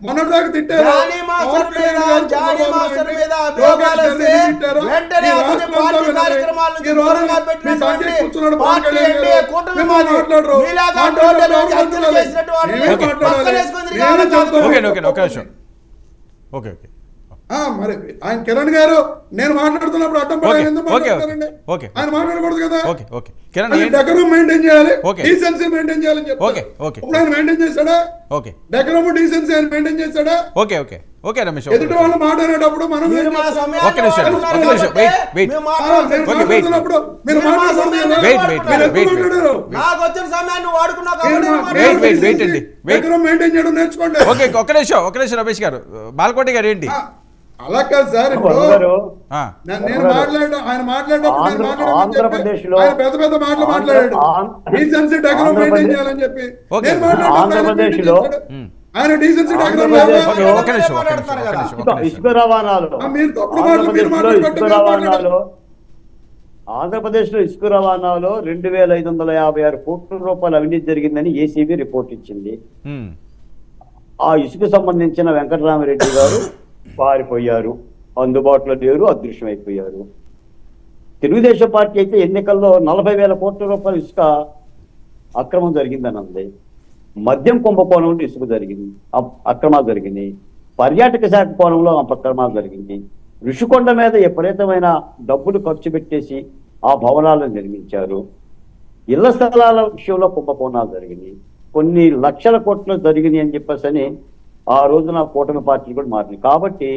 మనదాకా తిట్టారు. ఓకే ఓకే మరి ఆయన కిరణ్ గారు నేను మాట్లాడుతున్నప్పుడు అడ్డం పడాలి. ఎందుకు మాట్లాడతారండి? ఆయన మాట్లాడకూడదు కదా. డెకరం మెయింటైన్ చేయాలి, డీసెన్సీ మెయింటైన్ చేయాలని చెప్పి ఇప్పుడు ఆయన మెయింటైన్ చేశాడా? డెకరం డీసెన్సీ ఆయన మెయింటైన్ చేశాడా? ఎదుటి వాళ్ళు మాట్లాడేటప్పుడు మనం మాట్లాడుతున్నప్పుడు మీరు నాకు వచ్చిన సమయాన్ని డెకరం మెయింటైన్ చేయడం నేర్చుకోండి. ఒక నిమిషం రమేష్ గారు, బాలకోటి గారు ఏంటి అలా కాదు సార్. ఇప్పుడు నేను మాట్లాడాను, ఆయన మాట్లాడేటప్పుడు ఆయన పెద్ద పెద్ద మాటలు మాట్లాడాడు. డీసెన్సీ డెకరం మెయింటైన్ చేయాలని చెప్పి నేను మాట్లాడాను. ఆయన డీసెన్సీ డెకరం ఇసుక రవాణాలో ఆంధ్రప్రదేశ్లో ఇసుక రవాణాలో 2556 కోట్ల రూపాయలు అవినీతి జరిగిందని ఏసీబీ రిపోర్ట్ ఇచ్చింది. ఆ ఇసుకు సంబంధించిన వెంకటరామరెడ్డి గారు పారిపోయారు, అందుబాటులో లేరు, అదృశ్యమైపోయారు. తెలుగుదేశం పార్టీ అయితే ఎన్నికల్లో 40,000 కోట్ల రూపాయల ఇసుక అక్రమం జరిగిందని అంది. మద్యం కుంభకోణంలో ఇసుక జరిగింది, అక్రమాలు జరిగింది. పర్యాటక శాఖ కోణంలో అక్రమాలు జరిగింది. ఋషికొండ మీద విపరీతమైన డబ్బులు ఖర్చు పెట్టేసి ఆ భవనాలను నిర్మించారు. ఇళ్ల స్థలాల విషయంలో కుంభకోణాలు జరిగినాయి. కొన్ని లక్షల కోట్లు జరిగినాయి అని చెప్పేసి ఆ రోజున కూటమి పార్టీలు కూడా మారింది. కాబట్టి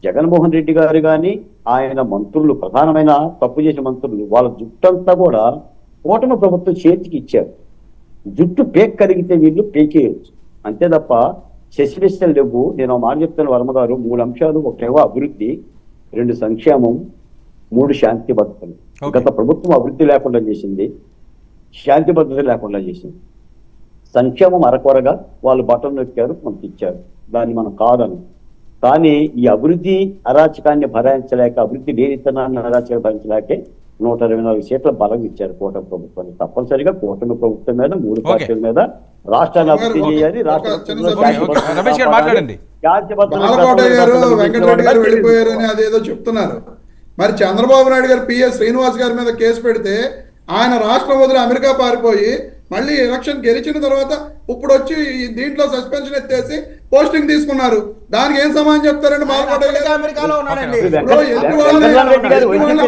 జగన్మోహన్ రెడ్డి గారు కానీ ఆయన మంత్రులు, ప్రధానమైన తప్పు చేసిన మంత్రులు, వాళ్ళ జుట్టంతా కూడా కూటమి ప్రభుత్వం చేతికి ఇచ్చారు. జుట్టు పేక్ కరిగితే వీళ్ళు పేకేయచ్చు అంతే తప్ప శశిమిష్టలు లేవు. నేను మాట చెప్తాను వర్మ గారు, 3 అంశాలు. ఒకటేమో అభివృద్ధి, 2 సంక్షేమం, 3 శాంతి భద్రతలు. గత ప్రభుత్వం అభివృద్ధి లేకుండా చేసింది, శాంతి భద్రత లేకుండా చేసింది. సంక్షేమం అరకొరగా వాళ్ళు బటన్ నొక్కారు, మనకి ఇచ్చారు, దాన్ని మనం కాదని. కానీ ఈ అభివృద్ధి అరాచకాన్ని భరించలేక, అభివృద్ధి లేనితనాన్ని అరాచకాన్ని భరించలేకే 124 సీట్ల బలం ఇచ్చారు కూటమి ప్రభుత్వాన్ని. తప్పనిసరిగా కూటమి ప్రభుత్వం మీద, 3 పార్టీల మీద రాష్ట్రాన్ని అభివృద్ధి చేయాలి. వెంకటరెడ్డి గారు వెళ్ళిపోయారు అని అదేదో చెప్తున్నారు. మరి చంద్రబాబు నాయుడు గారు పిఎస్ శ్రీనివాస్ గారి మీద కేసు పెడితే ఆయన రాష్ట్రం వదిలి అమెరికా పారిపోయి మళ్ళీ ఎలక్షన్ గెలిచిన తర్వాత ఇప్పుడు వచ్చి దీంట్లో సస్పెన్షన్ ఎత్తేసి పోస్టింగ్ తీసుకున్నారు. దానికి ఏం సమాధానం చెప్తారండి? అమెరికాలో ఉన్నాడండి.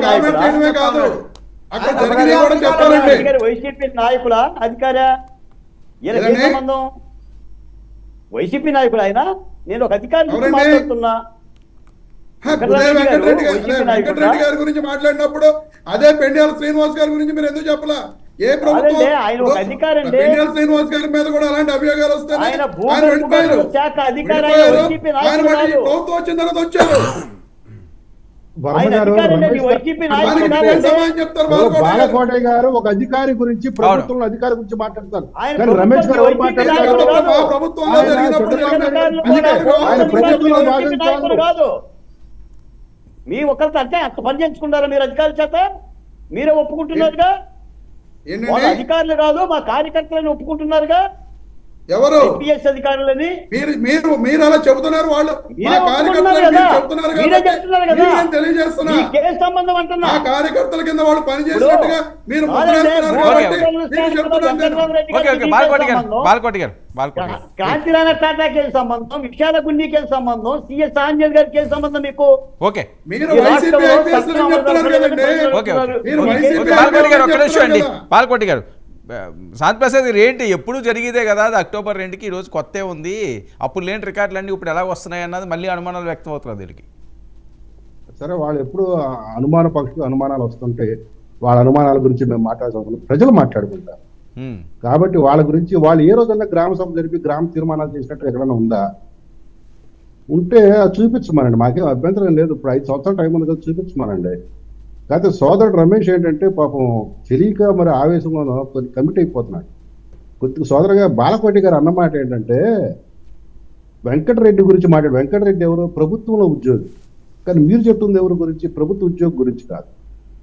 కామెంట్ చేయడమే కాదు, అక్కడ జరిగింది కూడా చెప్పాలండి. వైసీపీ నాయకుల అధికారా సంబంధం? వైసీపీ నాయకుడు ఆయన. నేను ఒక అధికారి మాట్లాడుతున్నా. వెంకటరెడ్డి గారి గురించి మాట్లాడినప్పుడు అదే పెండ్యాల శ్రీనివాస్ గారి గురించి మీరు ఎందుకు చెప్పలా? ఏ ప్రభుత్వం పెండ్యాల శ్రీనివాస్ గారి మీద కూడా అలాంటి అభియోగాలు వస్తాయి. ఆయన ప్రభుత్వం వచ్చిన తర్వాత వచ్చారు. బాలకోట గారు ఒక అధికారి గురించి, ప్రభుత్వంలో అధికారి గురించి మాట్లాడతారు, కానీ రమేష్ గారు ఎవరు మాట్లాడతారు? ప్రభుత్వంలో కాదు. మీ ఒకరితో అంటే అంత పని చేయించుకున్నారా మీరు అధికారుల చేత? మీరే ఒప్పుకుంటున్నారుగా. వాళ్ళ అధికారులు కాదు, మా కార్యకర్తలని ఒప్పుకుంటున్నారుగా. ఎవరు? ఐపీఎస్ అధికారులని. మీరు అలా చెబుతున్నారు. వాళ్ళు కేసు సంబంధం అంటున్నా. కార్యకర్తల కింద వాళ్ళు పనిచేసినట్టుగా మీరు కాంతిరాణ టాటా కేసు సంబంధం, విశాల గుండి కేసు సంబంధం, సిఎస్ ఆంజల్ గారి కేసు సంబంధం మీకు. పాల్కోటి గారు, శాంతిప్రసాద్ గారు ఏంటి ఎప్పుడు జరిగేదే కదా, అది అక్టోబర్ 2కి ఈరోజు కొత్త ఉంది, అప్పుడు లేని రికార్డులన్నీ ఇప్పుడు ఎలా వస్తున్నాయి అన్నది మళ్ళీ అనుమానాలు వ్యక్తం అవుతున్నారు దీనికి. సరే, వాళ్ళు ఎప్పుడు అనుమాన పక్షులు అనుమానాలు వస్తుంటే వాళ్ళ అనుమానాల గురించి మేము మాట్లాడుకుంటాం, ప్రజలు మాట్లాడుకుంటారు. కాబట్టి వాళ్ళ గురించి వాళ్ళు ఏ రోజన్నా గ్రామ సభ జరిపి గ్రామ తీర్మానాలు చేసినట్టు ఎక్కడైనా ఉందా? ఉంటే చూపించమనండి, మాకేం అభ్యంతరం లేదు. ఇప్పుడు 5 సంవత్సరాల టైం ఉంది కదా, చూపించమనండి. కాకపోతే సోదరుడు రమేష్ ఏంటంటే పాపం తెలియక మరి ఆవేశంలో కొద్ది కమిట్ అయిపోతున్నాడు. కొద్దిగా సోదరుగా బాలకోటి గారు అన్నమాట ఏంటంటే వెంకటరెడ్డి గురించి మాట్లాడు. వెంకటరెడ్డి ఎవరు? ప్రభుత్వంలో ఉద్యోగి. కానీ మీరు చెప్తుంది ఎవరి గురించి? ప్రభుత్వ ఉద్యోగి గురించి కాదు.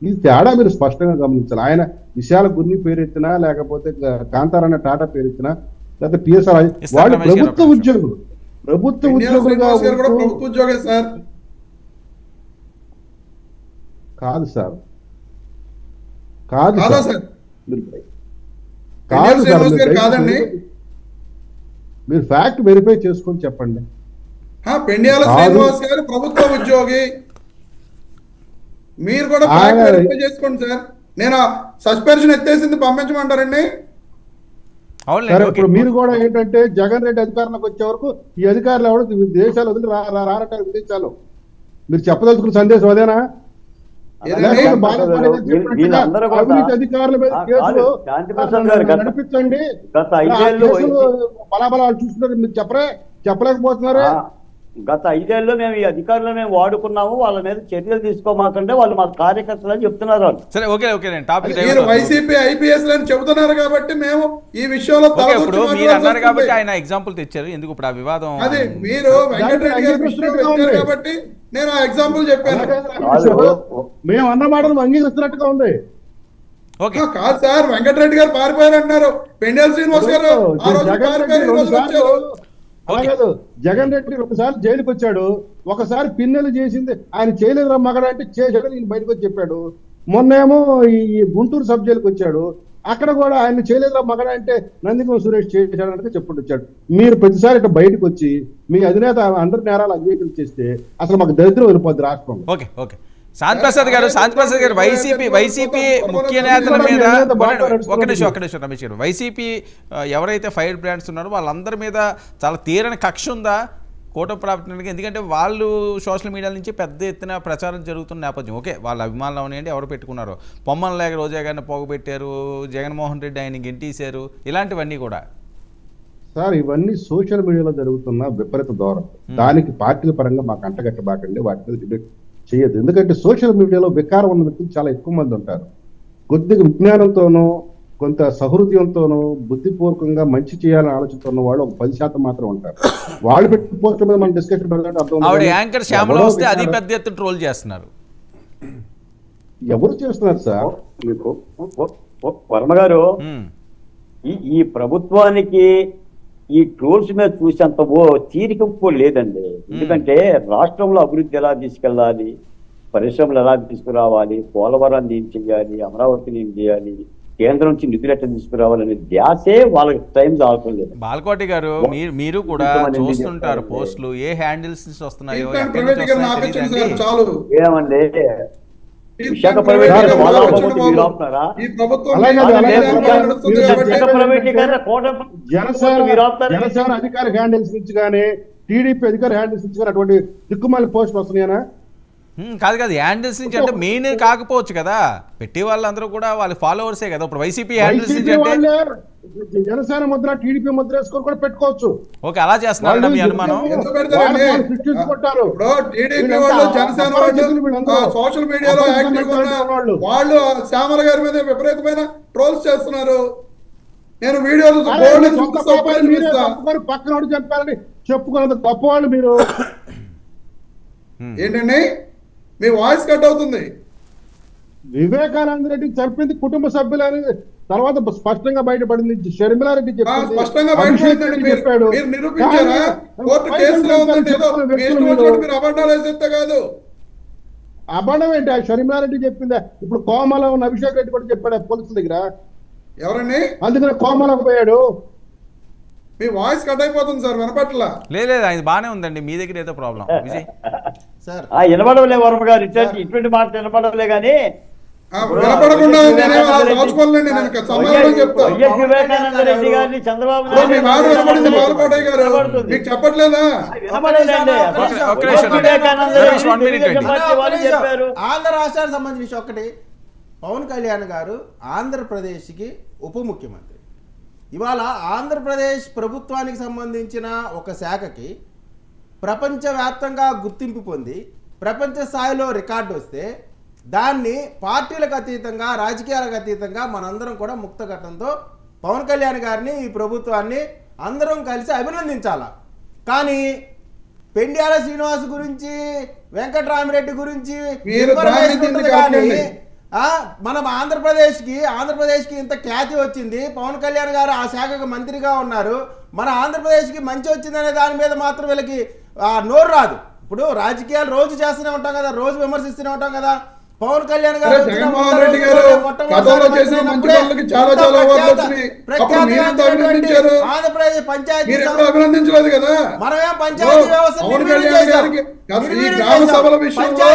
ఈ తేడా మీరు స్పష్టంగా గమనించాలి. ఆయన విశాల గున్ని పేరెత్తినా, లేకపోతే కాంతారాయణ టాటా పేరెత్తినా, లేకపోతే పిఎస్ఆర్, వాళ్ళు ప్రభుత్వ ఉద్యోగులు. ప్రభుత్వ ఉద్యోగులుగా ప్రభుత్వ ఉద్యోగే సార్. కాదు సార్, కాదు సార్, కాదండి. మీరు ఫ్యాక్ట్ వెరిఫై చేసుకొని చెప్పండి. పెండ్యాల శ్రీనివాస్ గారు ప్రభుత్వ ఉద్యోగి, మీరు కూడా వెరిఫై చేసుకోండి సార్. నేను సస్పెన్షన్ ఎత్తేసింది పంపించమంటారండి. సరే, ఇప్పుడు మీరు కూడా ఏంటంటే జగన్ రెడ్డి అధికారంలోకి వచ్చే వరకు ఈ అధికారులు ఎవరు దేశాలు వదిలి రారటారు విదేశాలు. మీరు చెప్పదలుచుకున్న సందేశం అదేనా? అధికారుల మీద కేసులు నడిపించండి. బలాబలాలు చూస్తున్నారు, మీరు చెప్పలేకపోతున్నారే. గత 5 ఏళ్ళలో మేము ఈ అధికారులు మేము వాడుకున్నాము, వాళ్ళ మీద చర్యలు తీసుకోమాకంటే వాళ్ళు మా కార్యకర్తలు అని చెప్తున్నారు. మీరు వైసీపీ ఐపీఎస్ అని చెబుతున్నారు కాబట్టి మేము ఈ విషయంలో కాబట్టి ఆయన ఎగ్జాంపుల్ తెచ్చారు. ఎందుకు ఇప్పుడు ఆ వివాదం? అదే మీరు వెంకటరెడ్డి గారి విషయం తెచ్చారు కాబట్టి నేను ఆ ఎగ్జాంపుల్ చెప్పాను. మేము అన్న మాటలు అంగీకరిస్తున్నట్టుగా ఉంది. కాదు సార్, వెంకటరెడ్డి గారు పారిపోయారు అంటున్నారు. పెండ్యాల శ్రీనివాస్ గారు ఆ రోజు పారిపోయారు. కాదు, జగన్ రెడ్డి ఒకసారి జైలుకి వచ్చాడు, ఒకసారి పిన్నెలు చేసింది ఆయన చేయలేదు మగడ అంటే చేశాడు, నేను బయటకు వచ్చి చెప్పాడు. మొన్నేమో ఈ గుంటూరు సబ్ జైలుకి వచ్చాడు, అక్కడ కూడా ఆయన చేయలేదు మగడ అంటే నందిగం సురేష్ చేశాడు అంటే చెప్పుడు వచ్చాడు. మీరు ప్రతిసారి ఇట్లా బయటకు వచ్చి మీ అధినేత అందరి నేరాలు అంగీకరణ చేస్తే అసలు మాకు దరిద్రం వెళ్ళిపోద్ది రాష్ట్రం. శాంతిప్రసాద్ గారు, వైసీపీ ముఖ్య నేతల మీద ఒక నిమిషం రమేష్ గారు, వైసీపీ ఎవరైతే ఫైర్ బ్రాండ్స్ ఉన్నారో వాళ్ళందరి మీద చాలా తీరని కక్ష ఉందా కూటమి ప్రాప్తానికి? ఎందుకంటే వాళ్ళు సోషల్ మీడియా నుంచి పెద్ద ఎత్తున ప్రచారం జరుగుతున్న నేపథ్యం. ఓకే, వాళ్ళ అభిమానులు అవనండి, ఎవరు పెట్టుకున్నారు, పొమ్మల లేక రోజా గారిని పోగబెట్టారు, జగన్మోహన్ రెడ్డి ఆయన గెంటేశారు, ఇలాంటివన్నీ కూడా. సార్, ఇవన్నీ సోషల్ మీడియాలో జరుగుతున్న విపరీత ధోరణి. దానికి పార్టీల పరంగా మాకు అంటగట్టబాకండి, వాటి మీద డిబేట్ చేయొద్దు. ఎందుకంటే సోషల్ మీడియాలో వికారం ఉన్న వ్యక్తులు చాలా ఎక్కువ మంది ఉంటారు. కొద్దిగా విజ్ఞానంతోనూ కొంత సహృదయంతోనూ బుద్ధిపూర్వకంగా మంచి చేయాలని ఆలోచనతో ఉన్న వాళ్ళు ఒక 10% మాత్రం ఉంటారు. వాళ్ళు పెట్టిన పోస్టుల మీద మనం డిస్కషన్ చేస్తున్నారు. ఎవరు చేస్తున్నారు సార్? వర్మ గారు, ఈ ప్రభుత్వానికి ఈ ట్రోల్స్ మీద చూసేంత తీరిక లేదండి. ఎందుకంటే రాష్ట్రంలో అభివృద్ధి ఎలా తీసుకెళ్ళాలి, పరిశ్రమలు ఎలా తీసుకురావాలి, పోలవరాన్ని ఏం చేయాలి, అమరావతిని ఏం చేయాలి, కేంద్రం నుంచి నిధులు ఎట్లా తీసుకురావాలనే ధ్యాసే వాళ్ళకి టైం రావటం లేదు. బాలకోటి గారు మీరు కూడా ఇంతమంది చూస్తుంటారు చెప్పారు. పోస్టులు ఏ హ్యాండిల్స్ నుంచి వస్తున్నాయో ఇంకా ఎక్కడి నుంచి ప్రైవేటీకరణ వస్తున్నాయో ఆపించండి తెలియదండి. సార్, చాలు. ఏమండి ఈ విశాఖ ప్రైవేటీకరణ ప్రైవేటీకరణ వాళ్ళ ఆపించండి అవ్వకపోతే బాబు. మీరు ఆపుతారా? ఈ ప్రభుత్వం అలాగే మీ అలాగే విధానం అలాగే నడుస్తుంది మీరు కాబట్టి విశాఖ ప్రైవేటీకరణ కోట జనసేన అధికార హ్యాండిల్స్ నుంచి కానీ టీడీపీ అధికార హ్యాండిల్స్ నుంచి కానీ అటువంటి దిక్కుమాలి పోస్టులు వస్తున్నాయనా? కాదు హ్యాండిల్స్ నుంచి అంటే మెయిన్ కాకపోవచ్చు కదా, పెట్టే వాళ్ళందరూ కూడా వాళ్ళ ఫాలోవర్సే కదా. ఇప్పుడు వైసీపీ హ్యాండిల్స్ నుంచి వైసీపీ అంటే వాళ్ళే జనసేన ముద్ర టీడీపీ ముద్ర వేసుకొని కూడా పెట్టుకోవచ్చు. ఓకే, అలా చేస్తున్నారా మీ అనుమానం? ఎందుకు పెడతారండి? వాళ్ళు సృష్టించుకుంటారు. ఇప్పుడు టీడీపీ వాళ్ళు, జనసేన వాళ్ళు సోషల్ మీడియాలో యాక్టివ్ ఉన్న వాళ్ళు శ్యామల గారి మీద విపరీతమైన ట్రోల్స్ చేస్తున్నారు. నేను వీడియోలు పక్కన చెప్పాలని చెప్పుకున్నంత గొప్పవాళ్ళు మీరు. ఏంటండి మీ వాయిస్ కట్ అవుతుంది. వివేకానంద రెడ్డి చంపింది కుటుంబ సభ్యులని తర్వాత స్పష్టంగా బయటపడింది. షర్మిలారెడ్డి చెప్పింది, స్పష్టంగా అభిషేక్ బయటపడిందండి. రెడ్డి చెప్పాడు. మీరు నిరూపించారా? కోర్టు కేసులో ఉందంటే ఏదో మీ ఇష్టం వచ్చినట్టు మీరు అబద్ధాలు వేసేస్తే కాదు. అబద్ధం ఏంటి? ఆ షర్మిలారెడ్డి చెప్పిందా? ఇప్పుడు కోమలో ఉన్న అభిషేక్ రెడ్డి కూడా చెప్పాడు పోలీసుల దగ్గర. ఎవరండి? అందుకని కోమలకు పోయాడు. మీ వాయిస్ కట్ అయిపోతుంది సార్, వినపట్ల. లేదు ఆయన బాగానే ఉందండి, మీ దగ్గర ఏదో ప్రాబ్లం. విజయ్ సార్ వినపడలే వర్మ గారు, ఇటువంటి మాట వినపడలే కానీ వినపడకుండా నేనేం రాసుకోవాలండి. నేను సమాధానం చెప్తా. వైఎస్ వివేకానంద రెడ్డి గారిని చంద్రబాబు ఇప్పుడు మీ మాట వినపడింది బాలకోటయ్య గారు, వినపడుతుంది. మీకు చెప్పట్లేదా? వినపడలేదండి. ఒక నిమిషం. వివేకానంద రమేష్, one minute రెడ్డి అండి. వాళ్ళు చెప్పారు. ఆంధ్ర రాష్ట్రానికి సంబంధించిన విషయం ఒకటి. పవన్ కళ్యాణ్ గారు ఆంధ్రప్రదేశ్కి ఉప ముఖ్యమంత్రి. ఇవాళ ఆంధ్రప్రదేశ్ ప్రభుత్వానికి సంబంధించిన ఒక శాఖకి ప్రపంచవ్యాప్తంగా గుర్తింపు పొంది ప్రపంచ స్థాయిలో రికార్డు వస్తే దాన్ని పార్టీలకు అతీతంగా, రాజకీయాలకు అతీతంగా మనందరం కూడా ముక్తఘట్టంతో పవన్ కళ్యాణ్ గారిని, ఈ ప్రభుత్వాన్ని అందరం కలిసి అభినందించాల. కానీ పెండ్యాల శ్రీనివాస్ గురించి, వెంకటరామిరెడ్డి గురించి ఇన్ఫర్మేషన్ ఉంటుంది కానీ మనం ఆంధ్రప్రదేశ్కి ఇంత ఖ్యాతి వచ్చింది. పవన్ కళ్యాణ్ గారు ఆ శాఖకు మంత్రిగా ఉన్నారు. మన ఆంధ్రప్రదేశ్కి మంచి వచ్చిందనే దాని మీద మాత్రం వీళ్ళకి నోరు రాదు. ఇప్పుడు రాజకీయాలు రోజు చేస్తూనే ఉంటాం కదా, రోజు విమర్శిస్తూనే ఉంటాం కదా. పవన్ కళ్యాణ్ గారు జగన్మోహన్ రెడ్డి గారు గతంలో చేసిన మంచి పనులకి చాలా అవార్డులు వచ్చినాయి. అప్పుడు మీరు ఎంత అభినందించారు? ఆంధ్రప్రదేశ్ పంచాయతీ మీరు ఎప్పుడు అభినందించలేదు కదా. మనమేం పంచాయతీ వ్యవస్థ పవన్ కళ్యాణ్ గారికి ఈ గ్రామ సభల విషయంలో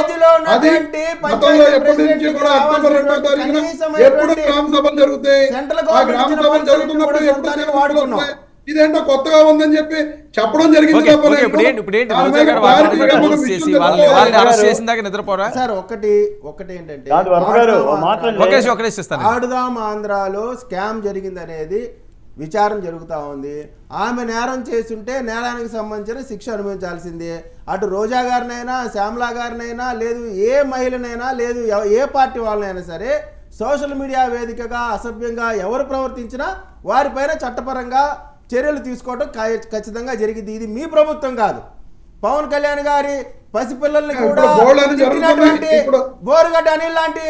అది గతంలో ఎప్పటి నుంచి కూడా అక్టోబర్ 2వ తారీఖున ఎప్పుడు గ్రామ సభలు జరుగుతాయి. ఆ గ్రామ సభలు జరుగుతున్నప్పుడు ఎప్పుడు వాడుకున్నాం. ఇదేంటో కొత్తగా ఉందని చెప్పి చెప్పడం జరిగింది. సార్ ఒకటి ఏంటంటే ఆడుదాం ఆంధ్రాలో స్కామ్ జరిగింది అనేది విచారణ జరుగుతూ ఉంది. ఆమె నేరం చేస్తుంటే నేరానికి సంబంధించిన శిక్ష అనుభవించాల్సిందే. అటు రోజా గారినైనా, శ్యామలా గారినైనా, లేదు ఏ మహిళనైనా, లేదు ఏ పార్టీ వాళ్ళనైనా సరే సోషల్ మీడియా వేదికగా అసభ్యంగా ఎవరు ప్రవర్తించినా వారిపైన చట్టపరంగా చర్యలు తీసుకోవడం ఖచ్చితంగా జరిగింది. ఇది మీ ప్రభుత్వం కాదు. పవన్ కళ్యాణ్ గారి పసిపిల్లల్ని కూడా బోరుగడ్డ అనిల్ లాంటి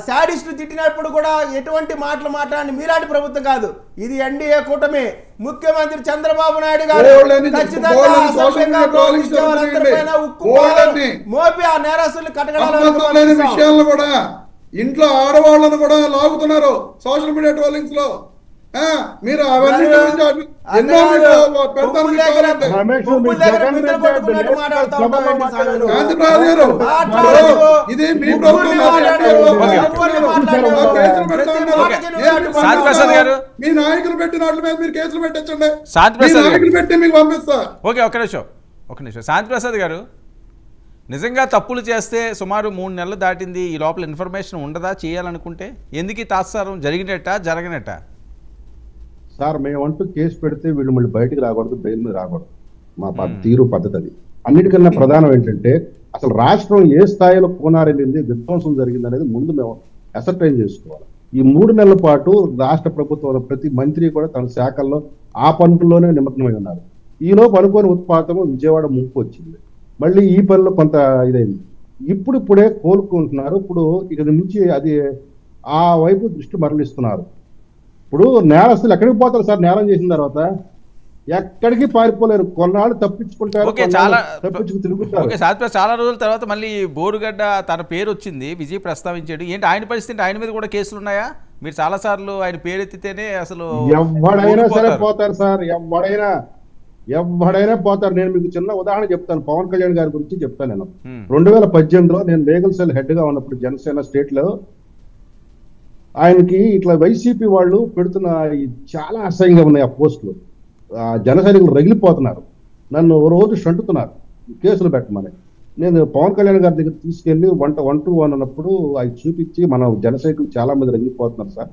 శాడిస్టులు తిట్టినప్పుడు కూడా ఎటువంటి మాటలు మాట్లాడి మీలాంటి ప్రభుత్వం కాదు. ఇది ఎన్డీఏ కూటమి. ముఖ్యమంత్రి చంద్రబాబు నాయుడు గారు మోపి ఆ నేరస్తుల్ని కట్టగడాలని విషయాలను కూడా ఇంట్లో ఆడవాళ్లను కూడా లాగుతున్నారు సోషల్ మీడియా ట్రోలింగ్స్ లో. మీరు అవన్నీ ఇది మీ మీ నాయకులు పెట్టిన వాటి మీద మీరు కేసులు పెట్టించండి. నాయకులు పెట్టి మీకు పంపిస్తా. ఓకే, ఒక నిమిషం. శాంతి ప్రసాద్ గారు, నిజంగా తప్పులు చేస్తే సుమారు 3 నెలలు దాటింది. ఈ లోపల ఇన్ఫర్మేషన్ ఉండదా చేయాలనుకుంటే? ఎందుకు ఈ తాత్సారం జరిగినట్ట జరగనట్ట? సార్ మేమంటూ కేసు పెడితే వీళ్ళు మళ్ళీ బయటకు రాకూడదు, బెయిల్ మీద రాకూడదు. మా తీరు పద్ధతి అది. అన్నిటికన్నా ప్రధానం ఏంటంటే అసలు రాష్ట్రం ఏ స్థాయిలో కూనారెళ్ళింది, విధ్వంసం జరిగింది అనేది ముందు మేము అసర్టైన్ చేసుకోవాలి. ఈ 3 నెలల పాటు రాష్ట్ర ప్రభుత్వంలో ప్రతి మంత్రి కూడా తన శాఖల్లో ఆ పనుల్లోనే నిమగ్నమై ఉన్నారు. ఈలోపు అనుకోని ఉత్పాతము విజయవాడ ముంపు వచ్చింది. మళ్ళీ ఈ పనిలో కొంత ఇదైంది. ఇప్పుడిప్పుడే కోలుకుంటున్నారు. ఇప్పుడు ఇక నుంచి అది ఆ వైపు దృష్టి మరలిస్తున్నారు. ఇప్పుడు నేరస్తులు ఎక్కడికి పోతారు సార్? నేరం చేసిన తర్వాత ఎక్కడికి పారిపోలేరు. కొన్నాళ్ళు తప్పించుకుంటారు, తప్పించుకు తిరుగుతారు. చాలా రోజుల తర్వాత మళ్ళీ బోరుగడ్డ తన పేరు వచ్చింది, విజయ్ ప్రస్తావించాడు. ఏంటి ఆయన పరిస్థితి? ఆయన మీద కూడా కేసులు ఉన్నాయా? మీరు చాలాసార్లు ఆయన పేరెత్తితేనే అసలు ఎవడైనా సరే ఊగిపోతారు. పోతారు సార్, ఎవడైనా పోతారు. నేను మీకు చిన్న ఉదాహరణ చెప్తాను, పవన్ కళ్యాణ్ గారి గురించి చెప్తాను. నేను 2018లో నేను లీగల్ సెల్ హెడ్ గా ఉన్నప్పుడు జనసేన స్టేట్ లో ఆయనకి ఇట్లా వైసీపీ వాళ్ళు పెడుతున్న చాలా అసహ్యంగా ఉన్నాయి ఆ పోస్టులు. జన సైనికులు రగిలిపోతున్నారు, నన్ను ఓ రోజు షంటుతున్నారు కేసులు పెట్టమని. నేను పవన్ కళ్యాణ్ గారి దగ్గర తీసుకెళ్లి 1-1 అన్నప్పుడు అవి చూపించి మన జన సైనికులు చాలా మంది రగిలిపోతున్నారు సార్,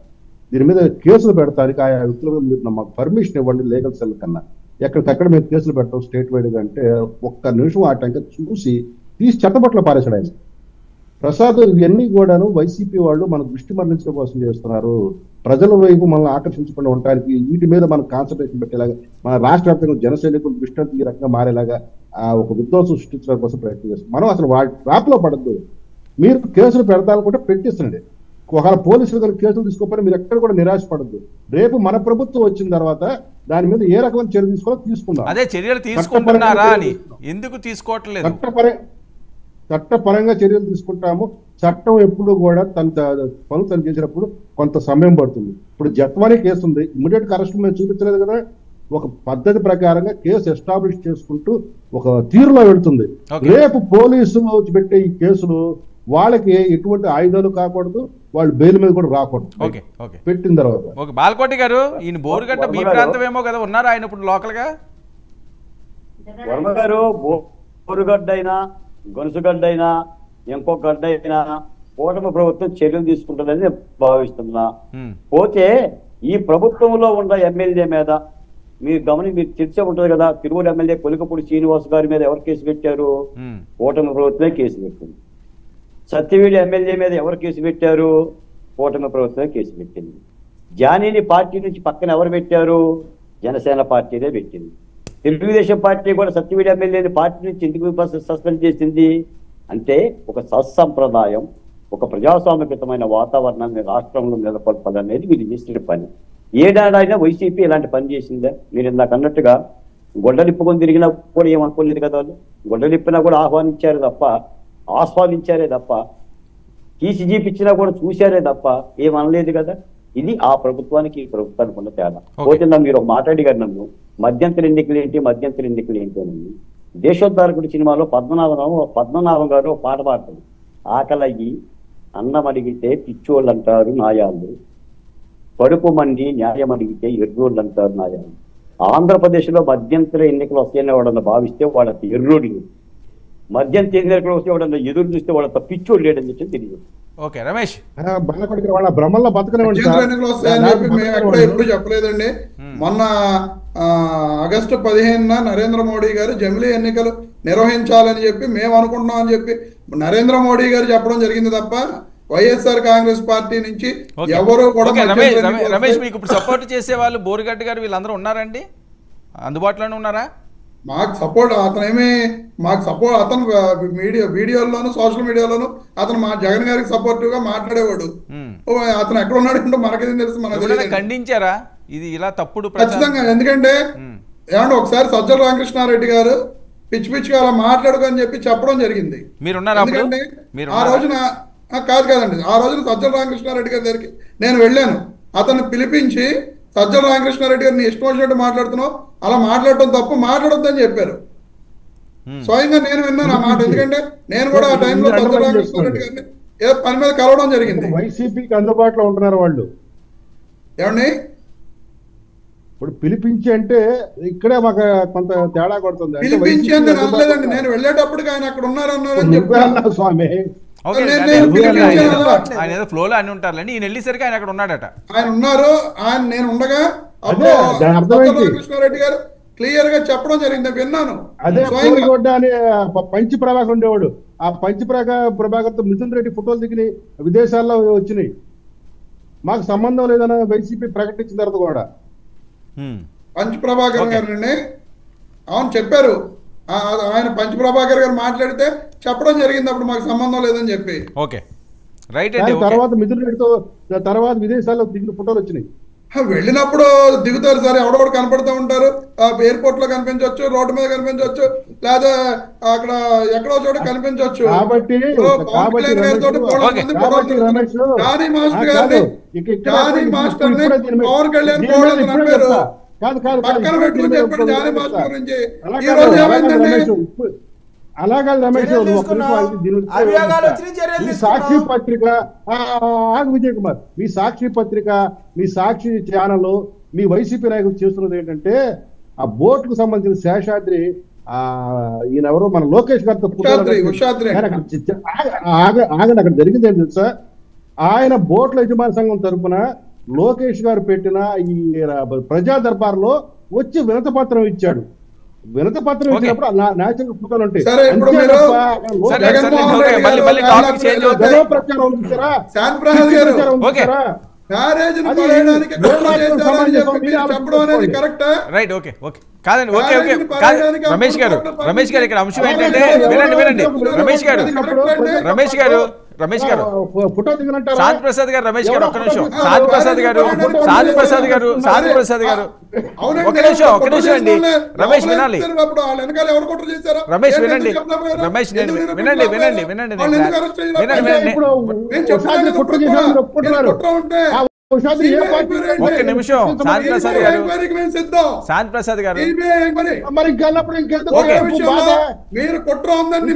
దీని మీద కేసులు పెడతానికి ఆయా వ్యక్తుల మీద మీరు మాకు పర్మిషన్ ఇవ్వండి లీగల్ సెల్ కన్నా, ఎక్కడికక్కడ మేము కేసులు పెట్టాం స్టేట్ వైడ్ గా అంటే ఒక్క నిమిషం ఆ టైంగా చూసి తీసి చెత్తబట్టలో పారేశాడు ఆయన. ప్రసాద్, ఇవన్నీ కూడాను వైసీపీ వాళ్ళు మన దృష్టి మరలించడం కోసం చేస్తున్నారు. ప్రజల వైపు మనల్ని ఆకర్షించకుండా ఉండడానికి వీటి మీద మనం కాన్సన్ట్రేషన్ పెట్టేలాగా, మన రాష్ట్ర వ్యాప్తంగా జన సైనికులు దృష్టి అంతా ఈ రకంగా మారేలాగా ఒక విధ్వంసం సృష్టించడం కోసం ప్రయత్నం చేస్తారు. మనం అసలు వాటి ట్రాప్లో పడద్దు. మీరు కేసులు పెడతానుకుంటే పెట్టిస్తుండే, ఒకవేళ పోలీసులు కనుక కేసులు తీసుకోకపోయినా మీరు ఎక్కడ కూడా నిరాశపడద్దు. రేపు మన ప్రభుత్వం వచ్చిన తర్వాత దాని మీద ఏ రకమైన చర్య తీసుకోవాలో తీసుకుందాం. అదే చర్యలు తీసుకుంటున్నారా అని, ఎందుకు తీసుకోవట్లేదు? చట్టపరంగా చర్యలు తీసుకుంటాము. చట్టం ఎప్పుడు కూడా తన పనులు తను చేసినప్పుడు కొంత సమయం పడుతుంది. ఇప్పుడు జత్వానీ కేసు ఉంది, ఇమీడియట్ అరెస్ట్ మేము చూపించలేదు కదా, ఒక పద్ధతి ప్రకారంగా కేసు ఎస్టాబ్లిష్ చేసుకుంటూ ఒక తీరులో వెళుతుంది. రేపు పోలీసులు పెట్టే ఈ కేసులు వాళ్ళకి ఎటువంటి ఆయుధాలు కాకూడదు, వాళ్ళు బెయిల్ మీద కూడా రాకూడదు పెట్టిన తర్వాత. బాలకోటి గారు, ఈయన బోరుగడ్డ మీ ప్రాంతం ఏమో కదా, ఉన్నారు ఆయన ఇప్పుడు లోకల్ గా? వర్మ గారు, బోరుగడ్డ అయినా గొలుసుగడ్డ అయినా ఇంకో గడ్డ అయినా కూటమి ప్రభుత్వం చర్యలు తీసుకుంటుందని నేను భావిస్తున్నా. పోతే ఈ ప్రభుత్వంలో ఉన్న ఎమ్మెల్యే మీద మీరు చర్చ ఉంటుంది కదా, తిరువురు ఎమ్మెల్యే కొలికపూడి శ్రీనివాస్ గారి మీద ఎవరు కేసు పెట్టారు? కూటమి ప్రభుత్వమే కేసు పెట్టింది. సత్యవేడి ఎమ్మెల్యే మీద ఎవరు కేసు పెట్టారు? కూటమి ప్రభుత్వమే కేసు పెట్టింది. జానీని పార్టీ నుంచి పక్కన ఎవరు పెట్టారు? జనసేన పార్టీనే పెట్టింది. తెలుగుదేశం పార్టీ కూడా సత్యవేడి ఎమ్మెల్యేని పార్టీ నుంచి ఎందుకు సస్పెండ్ చేసింది అంటే, ఒక సత్సంప్రదాయం, ఒక ప్రజాస్వామ్యకృతమైన వాతావరణాన్ని రాష్ట్రంలో నెలకొల్పాలనేది వీళ్ళు చేసిన పని. ఏడాడైనా వైసీపీ ఇలాంటి పని చేసిందే? మీరు ఇందాక అన్నట్టుగా గొడ్డలిప్పుకొని తిరిగినా కూడా ఏమనుకోలేదు కదా, వాళ్ళు గొడ్డలిప్పినా కూడా ఆస్వాదించారే తప్ప తీసి జీపిచ్చినా కూడా చూశారే తప్ప ఏమనలేదు కదా. ఇది ఆ ప్రభుత్వానికి ఈ ప్రభుత్వానికి ఉన్న తేడా. పోతే మీరు ఒక మాట్లాడిగారు నన్ను, మధ్యంతర ఎన్నికలు ఏంటి అని. దేశోద్ధారకుడి సినిమాలో పద్మనాభం గారు ఒక పాట పాడతాడు, ఆకలయ్యి అన్నం అడిగితే పిచ్చోళ్ళు అంటారు నాయాళ్ళు, కడుపు మండి న్యాయం అడిగితే ఎర్రోళ్ళు అంటారు నాయాళ్ళు. ఆంధ్రప్రదేశ్లో మధ్యంతర ఎన్నికలు వస్తాయని వాడన్నా భావిస్తే వాళ్ళ ఎర్రోళ్ళు, మధ్యంతర ఎన్నికలు వస్తే వాడన్నా ఎదురు చూస్తే వాళ్ళ పిచ్చోళ్ళు లేడని చెప్పి తెలియదు. ఓకే రమేష్, వాళ్ళ భ్రమల్లో ఎప్పుడు చెప్పలేదండి. మొన్న ఆగస్టు 15న నరేంద్ర మోడీ గారు జమిలీ ఎన్నికలు నిర్వహించాలని చెప్పి మేము అనుకుంటున్నాం అని చెప్పి నరేంద్ర మోడీ గారు చెప్పడం జరిగింది తప్ప వైఎస్ఆర్ కాంగ్రెస్ పార్టీ నుంచి ఎవరు కూడా. రమేష్, మీకు ఇప్పుడు సపోర్ట్ చేసే వాళ్ళు బోరుగడ్డ గారు వీళ్ళందరూ ఉన్నారండి, అందుబాటులోనే ఉన్నారా? మాకు సపోర్ట్ అతను వీడియోల్లోను సోషల్ మీడియాలోను అతను మా జగన్ గారికి సపోర్టివ్ గా మాట్లాడేవాడు. అతను ఎక్కడ ఉన్నాడు అంటే మనకేం తెలుసు, మనకు ఖండించారా ఇది ఇలా తప్పుడు? ఖచ్చితంగా, ఎందుకంటే ఏమంటే ఒకసారి సజ్జల రామకృష్ణారెడ్డి గారు పిచ్చిగా అలా మాట్లాడుకొని చెప్పి చెప్పడం జరిగింది. ఎందుకంటే ఆ రోజున కాదండి, ఆ రోజున సజ్జల రామకృష్ణారెడ్డి గారి దగ్గరికి నేను వెళ్ళాను. అతన్ని పిలిపించి సజ్జల రామకృష్ణారెడ్డి గారిని ఇష్టం వచ్చినట్టు మాట్లాడుతున్నావు, అలా మాట్లాడటం తప్పు, మాట్లాడొద్దని చెప్పారు. స్వయంగా నేను విన్నాను ఆ మాట. ఎందుకంటే నేను కూడా ఆ టైంలో సజ్జల రామకృష్ణారెడ్డి గారిని ఏదో పని మీద కలవడం జరిగింది. వైసీపీకి అందుబాటులో ఉంటున్నారు వాళ్ళు. ఏమండి, ఇప్పుడు పిలిపించి అంటే ఇక్కడే మాకు కొంత తేడా కొడుతుంది. పిలిపించి అంటే అనలేదండి, నేను వెళ్ళేటప్పటికి ఆయన అక్కడ ఉన్నారన్నారని చెప్పాను స్వామి. ఆయన ఏదో ఫ్లోలో అని ఉంటారులేండి, ఈయన వెళ్ళేసరికి ఆయన అక్కడ ఉన్నాడట. ఆయన ఉన్నారు, నేను ఉండగా కృష్ణారెడ్డి గారు క్లియర్ గా చెప్పడం జరిగింది, విన్నాను. అదే అనే పంచి ప్రభాకర్ ఉండేవాడు, ఆ పంచి ప్రభాకర్ తో మిథున్ రెడ్డి ఫోటోలు దిగి విదేశాల్లో వచ్చినాయి. మాకు సంబంధం లేదని వైసీపీ ప్రకటించిన తర్వాత కూడా పంచ్ ప్రభాకర్ గారిని అవును చెప్పారు. ఆయన పంచ్ ప్రభాకర్ గారు మాట్లాడితే చెప్పడం జరిగింది, అప్పుడు మాకు సంబంధం లేదని చెప్పి. Okay right. తర్వాత మిథున్ రెడ్డితో తర్వాత విదేశాల్లో దిగిన ఫోటోలు వచ్చినాయి. వెళ్ళినప్పుడు దిగుతారు సార్, ఎవడొకడు కనపడుతూ ఉంటారు. ఎయిర్పోర్ట్ లో కనిపించవచ్చు, రోడ్డు మీద కనిపించవచ్చు, లేదా అక్కడ ఎక్కడో చోట కనిపించవచ్చు. కాబట్టి జానీ మాస్టర్ గారిని పవన్ కళ్యాణ్ నమ్మారు, పక్కన పెట్టుకుని చెప్పాడు జానీ మాస్టర్ గురించి. ఈ రోజు ఏమైందండి? అలా కాదు రమేష్, ఈ సాక్షి పత్రిక విజయ్ కుమార్, మీ సాక్షి పత్రిక, మీ సాక్షి ఛానల్, మీ వైసీపీ నాయకులు చేస్తున్నది ఏంటంటే ఆ బోట్కు సంబంధించిన శేషాద్రి ఈయన ఎవరో మన లోకేష్ గారితో ఆగండి, అక్కడ జరిగింది ఏంటి తెలుసా? ఆయన బోట్ల యజమాని సంఘం తరఫున లోకేష్ గారు పెట్టిన ఈ ప్రజా దర్బార్లో వచ్చి వినతపత్రం ఇచ్చాడు. వినతపత్రం ఇచ్చినప్పుడు నేచురల్ ఫోటోలు ఉంటాయి. కాదండి, ఓకే ఓకే రమేష్ గారు ఇక్కడ అంశం ఏంటంటే వినండి రమేష్ గారు ఫోటో దిగనంటారా? శాంతి ప్రసాద్ గారు, రమేష్ గారు ఒక్క నిమిషం. శాంతి ప్రసాద్ గారు ఒక్క నిమిషం అండి. రమేష్ వినాలి, రమేష్ వినండి, ఒక్క నిమిషం. శాంతి ప్రసాద్ గారు మీరు కుట్ర ఉందండి,